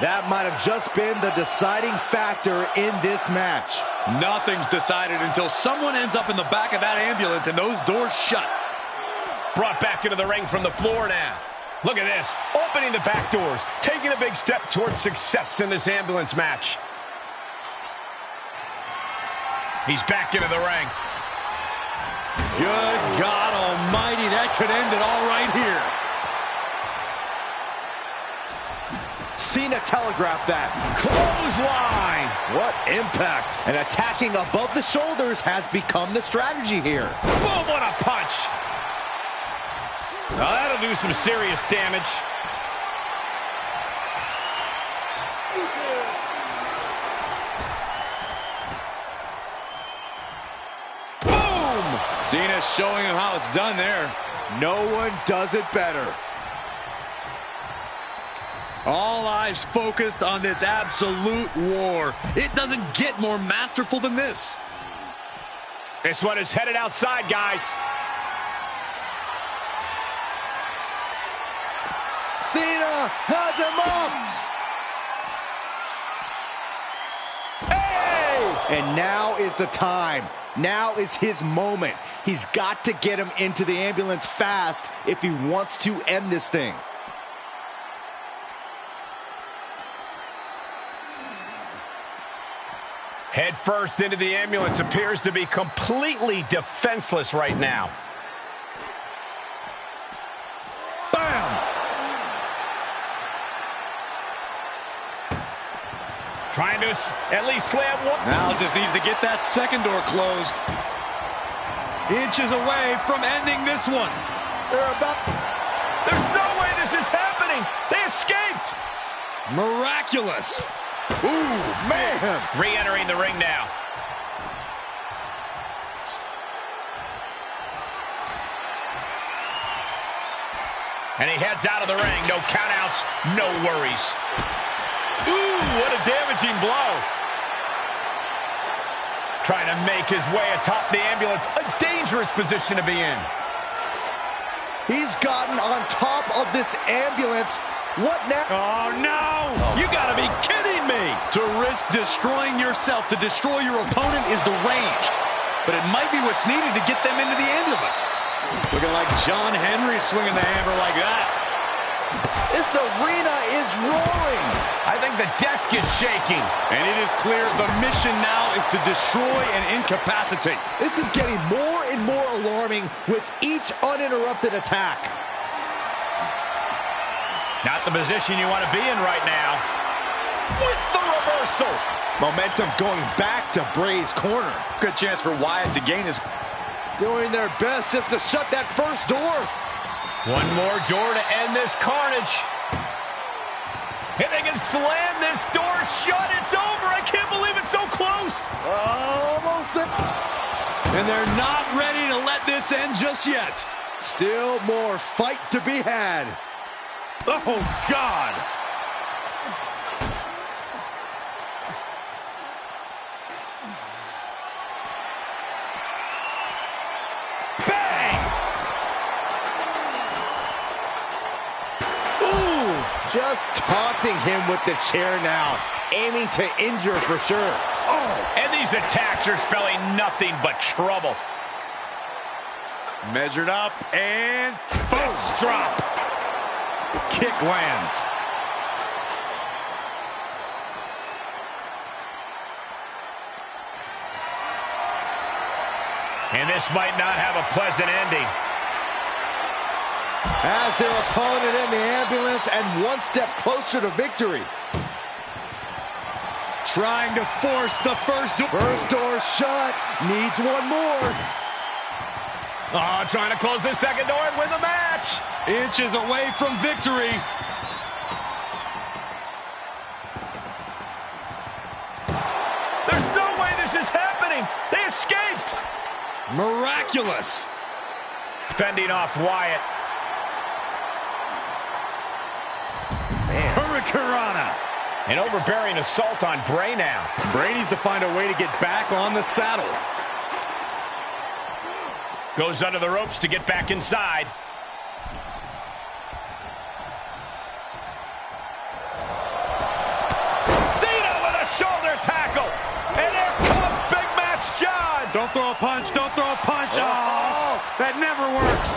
That might have just been the deciding factor in this match. Nothing's decided until someone ends up in the back of that ambulance and those doors shut. Brought back into the ring from the floor now. Look at this. Opening the back doors. Taking a big step towards success in this ambulance match. He's back into the ring. Good God almighty, that could end it all right here. Cena telegraphed that. Clothesline. What impact. And attacking above the shoulders has become the strategy here. Boom, what a punch. Now that'll do some serious damage. Boom! Cena's showing him how it's done there. No one does it better. All eyes focused on this absolute war. It doesn't get more masterful than this. This one is headed outside, guys. Cena has him up. Hey! And now is the time. Now is his moment. He's got to get him into the ambulance fast if he wants to end this thing. Head first into the ambulance, appears to be completely defenseless right now. Bam! Trying to at least slam one. Now just needs to get that second door closed. Inches away from ending this one. There's no way this is happening. They escaped. Miraculous. Ooh, man. Re-entering the ring now. And he heads out of the ring. No countouts, no worries. Ooh, what a damaging blow. Trying to make his way atop the ambulance. A dangerous position to be in. He's gotten on top of this ambulance. What now? Oh, no! You gotta be kidding me! To risk destroying yourself to destroy your opponent is deranged. But it might be what's needed to get them into the ambulance. Looking like John Henry swinging the hammer like that. This arena is roaring. I think the desk is shaking. And it is clear the mission now is to destroy and incapacitate. This is getting more and more alarming with each uninterrupted attack. Not the position you want to be in right now. With the reversal. Momentum going back to Bray's corner. Good chance for Wyatt to gain his... Doing their best just to shut that first door. One more door to end this carnage. And they can slam this door shut. It's over. I can't believe it's so close. Almost it. And they're not ready to let this end just yet. Still more fight to be had. Oh, God. Just taunting him with the chair now, aiming to injure for sure. Oh, and these attacks are spelling nothing but trouble. Measured up and fist drop. Kick lands. And this might not have a pleasant ending. Has their opponent in the ambulance and one step closer to victory. Trying to force the first door. First door shut. Needs one more. Oh, trying to close the second door and win the match. Inches away from victory. There's no way this is happening. They escaped. Miraculous. Fending off Wyatt. Hurricanrana. An overbearing assault on Bray now. Bray needs to find a way to get back on the saddle. Goes under the ropes to get back inside. Cena with a shoulder tackle. And here comes Big Match John. Don't throw a punch. Don't throw a punch. Oh, that never works.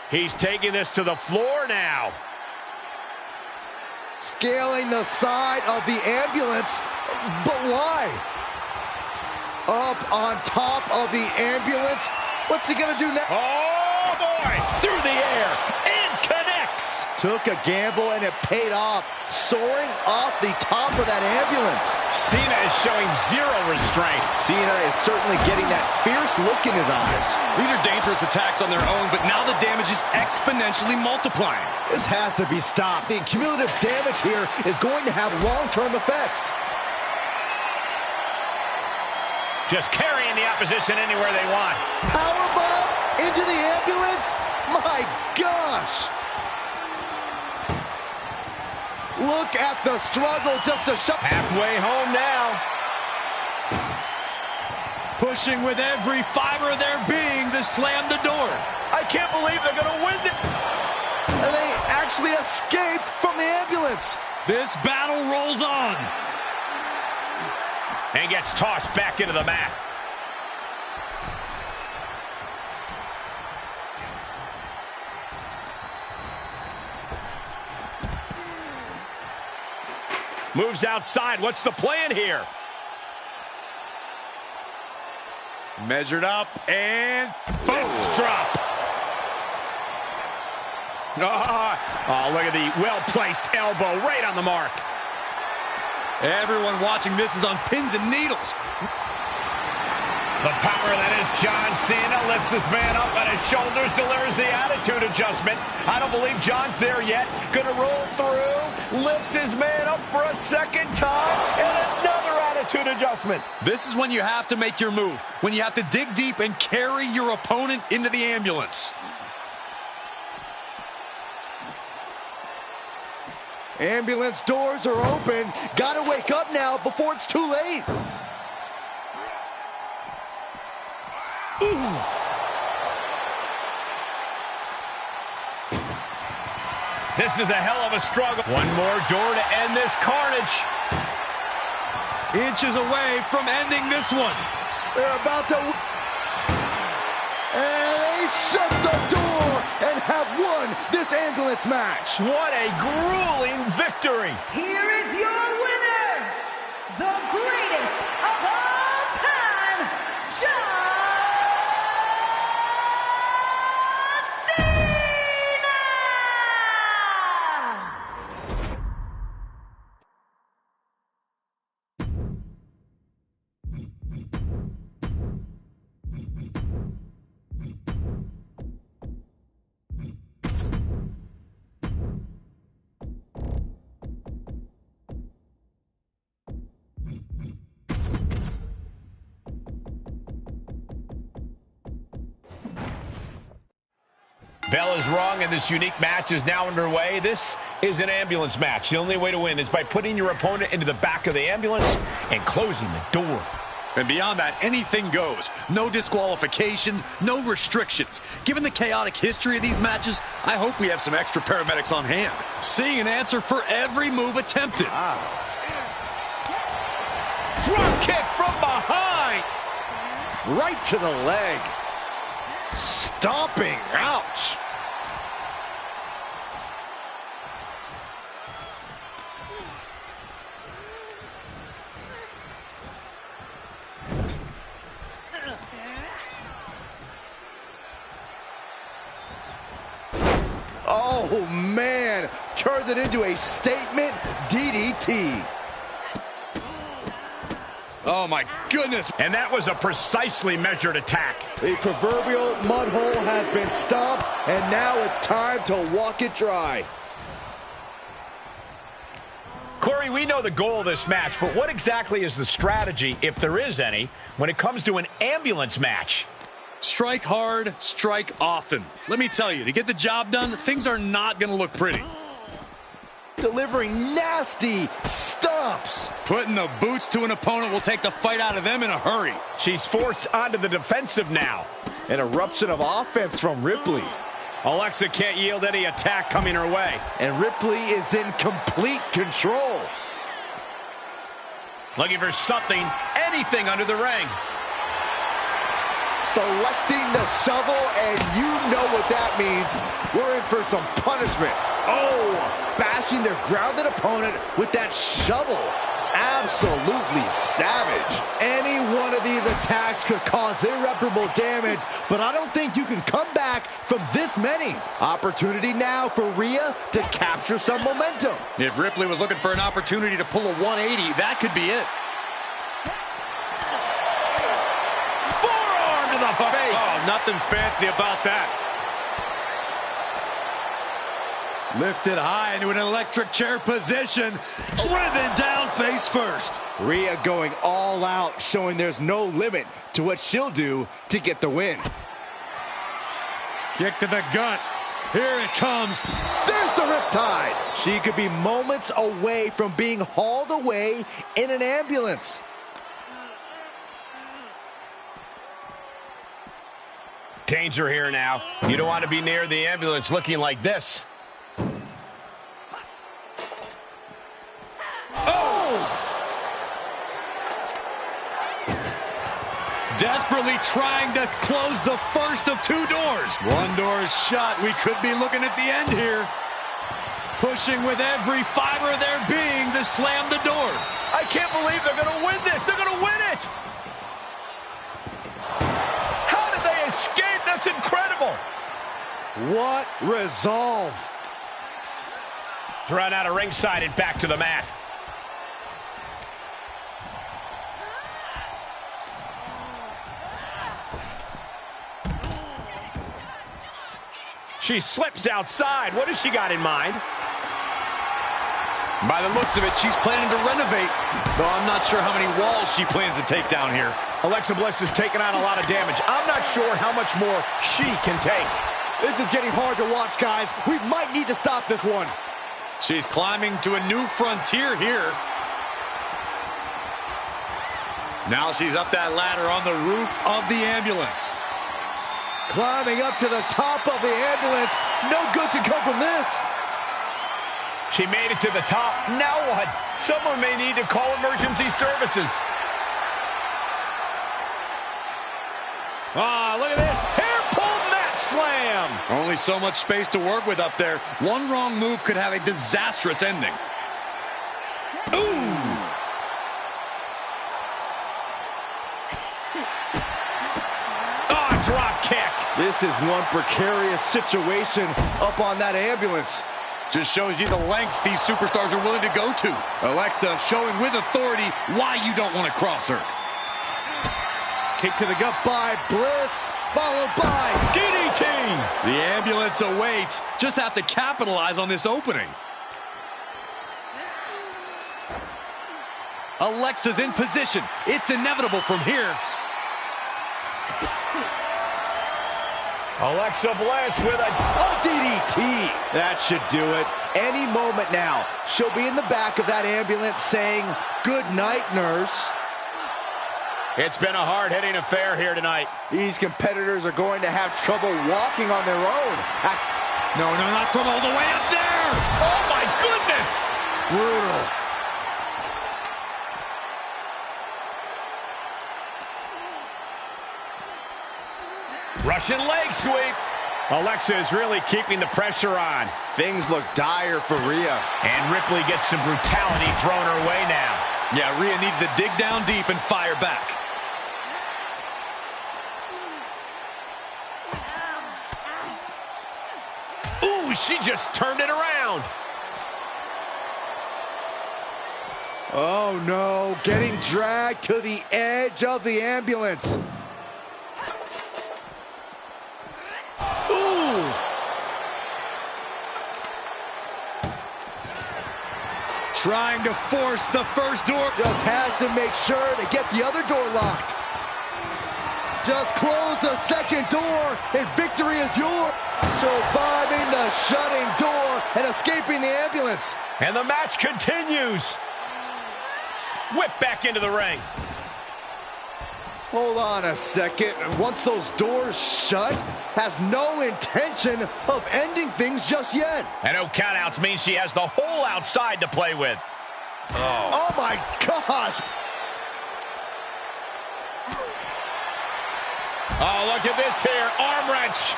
He's taking this to the floor now. Scaling the side of the ambulance. But why? Up on top of the ambulance. What's he gonna do now? Oh, boy. Through the air. And connects. Took a gamble and it paid off. Soaring off the top of that ambulance. Cena is showing zero restraint. Cena is certainly getting that fierce look in his eyes. These are dangerous attacks on their own, but now the damage is exponentially multiplying. This has to be stopped. The cumulative damage here is going to have long-term effects. Just carrying the opposition anywhere they want. Powerbomb into the ambulance? My gosh! Look at the struggle just to shut... Halfway home now. Pushing with every fiber of their being to slam the door. I can't believe they're going to win this. And they actually escaped from the ambulance. This battle rolls on. And gets tossed back into the mat. Moves outside. What's the plan here? Measured up and Fist drop. Oh, look at the well-placed elbow right on the mark. everyone watching this is on pins and needles. The power that is John Cena lifts his man up on his shoulders, delivers the attitude adjustment. I don't believe John's there yet. Gonna roll through, lifts his man up for a second time, and another attitude adjustment. This is when you have to make your move, when you have to dig deep and carry your opponent into the ambulance. Ambulance doors are open. Gotta wake up now before it's too late. Ooh. This is a hell of a struggle. One more door to end this carnage. Inches away from ending this one. They're about to... And they shut the door and have won this ambulance match. What a grueling victory. Here is your winner, the greatest of all Bell is rung, and this unique match is now underway. This is an ambulance match. The only way to win is by putting your opponent into the back of the ambulance and closing the door. And beyond that, anything goes. No disqualifications, no restrictions. Given the chaotic history of these matches, I hope we have some extra paramedics on hand, seeing an answer for every move attempted. Drop kick from behind. Right to the leg. Stomping. Ouch. Oh, man. Turned it into a statement DDT. Oh, my goodness. And that was a precisely measured attack. The proverbial mud hole has been stomped, and now it's time to walk it dry. Corey, we know the goal of this match, but what exactly is the strategy, if there is any, when it comes to an ambulance match? Strike hard, strike often. Let me tell you, to get the job done, things are not going to look pretty. Delivering nasty stomps. Putting the boots to an opponent will take the fight out of them in a hurry. She's forced onto the defensive now. An eruption of offense from Ripley. Alexa can't yield any attack coming her way. And Ripley is in complete control. Looking for something, anything under the ring. Selecting the shovel, and you know what that means. We're in for some punishment. Oh, bashing their grounded opponent with that shovel. Absolutely savage. Any one of these attacks could cause irreparable damage, but I don't think you can come back from this many. Opportunity now for Rhea to capture some momentum. If Ripley was looking for an opportunity to pull a 180, that could be it. Forearm to the face. Oh, nothing fancy about that. Lifted high into an electric chair position. Driven down face first. Rhea going all out, showing there's no limit to what she'll do to get the win. Kick to the gut. Here it comes. There's the riptide. She could be moments away from being hauled away in an ambulance. Danger here now. You don't want to be near the ambulance looking like this. Desperately trying to close the first of two doors. One door is shut. We could be looking at the end here. Pushing with every fiber of their being to slam the door. I can't believe they're going to win this. They're going to win it. How did they escape? That's incredible. What resolve. Thrown out of ringside and back to the mat. She slips outside. What has she got in mind? By the looks of it, she's planning to renovate. Though I'm not sure how many walls she plans to take down here. Alexa Bliss has taken on a lot of damage. I'm not sure how much more she can take. This is getting hard to watch, guys. We might need to stop this one. She's climbing to a new frontier here. Now she's up that ladder on the roof of the ambulance. Climbing up to the top of the ambulance. No good to come from this. She made it to the top. Now what? Someone may need to call emergency services. Ah, look at this. Hair pull mat slam. Only so much space to work with up there. One wrong move could have a disastrous ending. Ooh. Drop kick. This is one precarious situation up on that ambulance. Just shows you the lengths these superstars are willing to go to. Alexa showing with authority why you don't want to cross her. Kick to the gut by Bliss, followed by DDT. The ambulance awaits. Just have to capitalize on this opening. Alexa's in position. It's inevitable from here. Alexa Bliss with a DDT. That should do it. Any moment now, she'll be in the back of that ambulance saying, "Good night, nurse." It's been a hard-hitting affair here tonight. These competitors are going to have trouble walking on their own. No, not from all the way up there. Oh, my goodness. Brutal. Russian leg sweep. Alexa is really keeping the pressure on. Things look dire for Rhea. And Ripley gets some brutality thrown her way now. Yeah, Rhea needs to dig down deep and fire back. Ooh, she just turned it around. Oh no, getting dragged to the edge of the ambulance. Ooh! Trying to force the first door. Just has to make sure to get the other door locked. Just close the second door and victory is yours. Surviving the shutting door and escaping the ambulance. And the match continues. Whip back into the ring. Hold on a second. Once those doors shut, has no intention of ending things just yet. And no countouts means she has the whole outside to play with. Oh my gosh. Oh, look at this here. Arm wrench.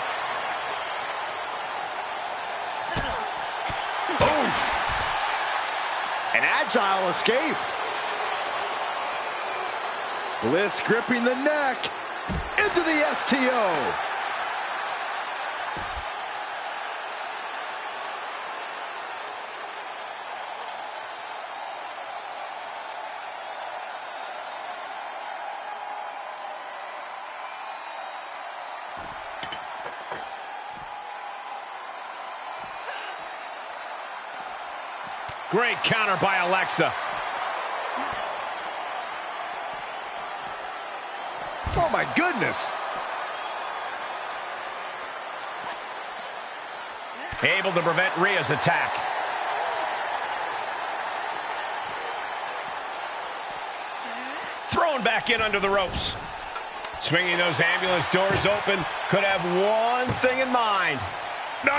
Oof. An agile escape. Bliss gripping the neck into the STO. Great counter by Alexa. Oh my goodness. Able to prevent Rhea's attack. Thrown back in under the ropes. Swinging those ambulance doors open. Could have one thing in mind. No.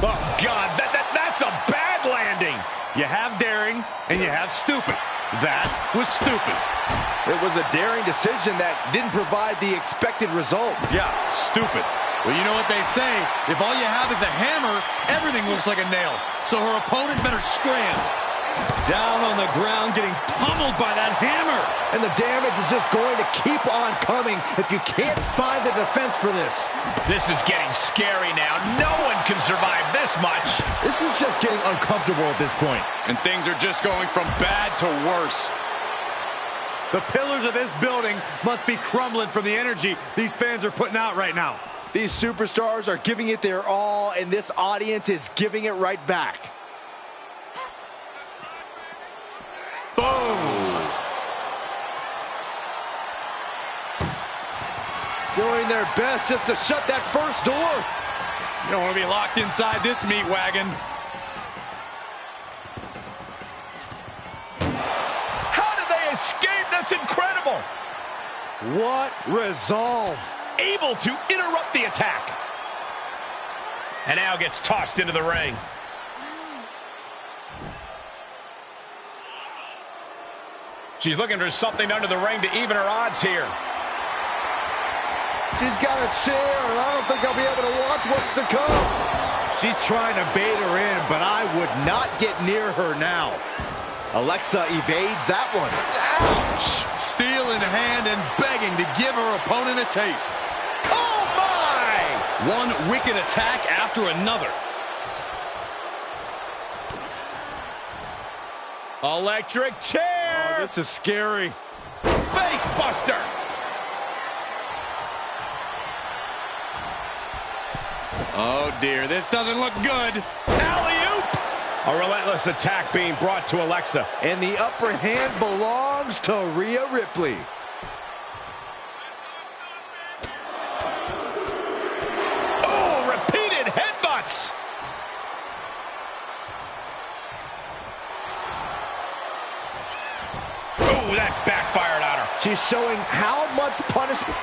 Oh, God, that's a bad landing. You have daring and you have stupid. That was stupid. It was a daring decision that didn't provide the expected result. Yeah, stupid. Well, you know what they say. If all you have is a hammer, everything looks like a nail. So her opponent better scram. Down on the ground, getting pummeled by that hammer. And the damage is just going to keep on coming if you can't find the defense for this. This is getting scary now. No one can survive this much. This is just getting uncomfortable at this point. And things are just going from bad to worse. The pillars of this building must be crumbling from the energy these fans are putting out right now. These superstars are giving it their all, and this audience is giving it right back. Boom! Doing their best just to shut that first door. You don't want to be locked inside this meat wagon. How did they escape? That's incredible. What resolve. Able to interrupt the attack. And now gets tossed into the ring. She's looking for something under the ring to even her odds here. She's got a chair, and I don't think I'll be able to watch what's to come. She's trying to bait her in, but I would not get near her now. Alexa evades that one. Ouch! Steel in hand and begging to give her opponent a taste. Oh, my! One wicked attack after another. Electric chair! Oh, this is scary. Face buster! Oh, dear. This doesn't look good. Alley-oop! A relentless attack being brought to Alexa. And the upper hand belongs to Rhea Ripley. Oh, that backfired on her. She's showing how much punishment.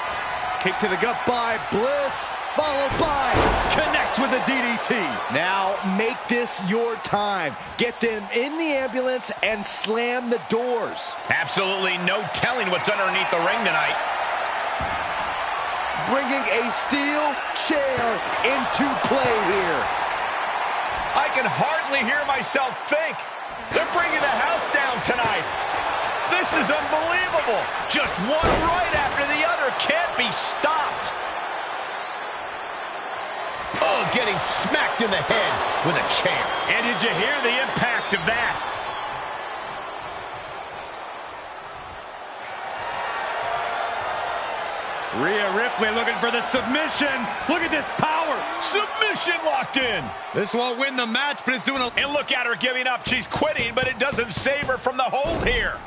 Kick to the gut by Bliss, followed by Connects with a DDT. Now make this your time. Get them in the ambulance and slam the doors. Absolutely no telling what's underneath the ring tonight. Bringing a steel chair into play here. I can hardly hear myself think. They're bringing the house down tonight. This is unbelievable. Just one right after the other can't be stopped. Oh, getting smacked in the head with a chair. And did you hear the impact of that? Rhea Ripley looking for the submission. Look at this power. Submission locked in. This won't win the match, but it's doing a... And look at her giving up. She's quitting, but it doesn't save her from the hold here.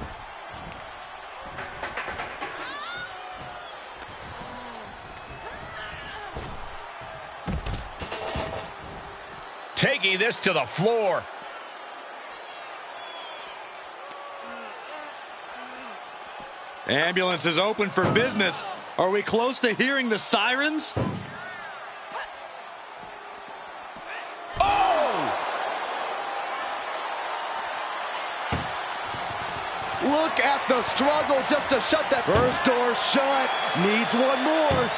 Taking this to the floor. Ambulance is open for business. Are we close to hearing the sirens? Oh! Look at the struggle just to shut that first door shut. Needs one more.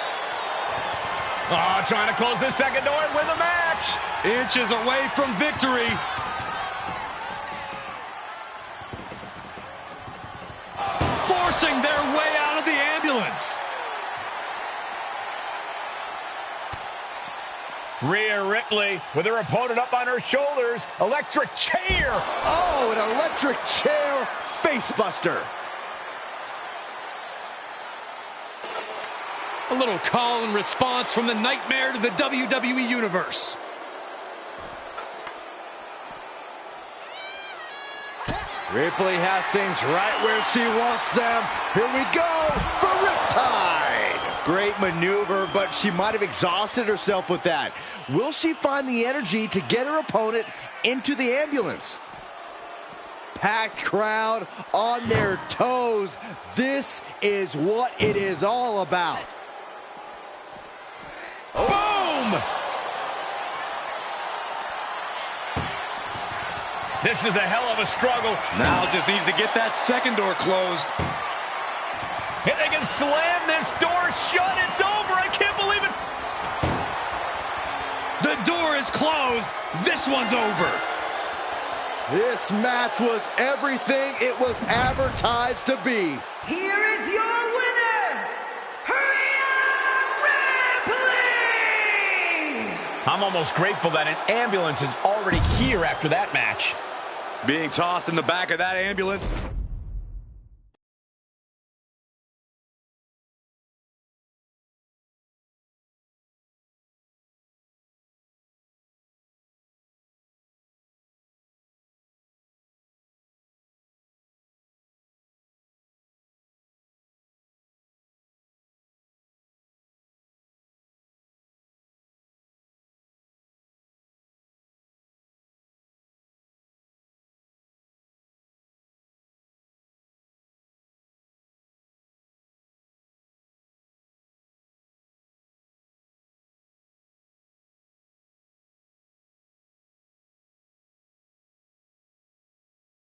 Oh, trying to close this second door and win the match. Inches away from victory. Forcing their way out of the ambulance. Rhea Ripley with her opponent up on her shoulders. Electric chair. Oh, an electric chair facebuster. A little call and response from the nightmare to the WWE Universe. Ripley has things right where she wants them. Here we go for Riptide. Great maneuver, but she might have exhausted herself with that. Will she find the energy to get her opponent into the ambulance? Packed crowd on their toes. This is what it is all about. Boom! This is a hell of a struggle. Now just needs to get that second door closed. And they can slam this door shut. It's over. I can't believe it. The door is closed. This one's over. This match was everything it was advertised to be. Here is your winner, Rhea Ripley! I'm almost grateful that an ambulance is already here after that match. Being tossed in the back of that ambulance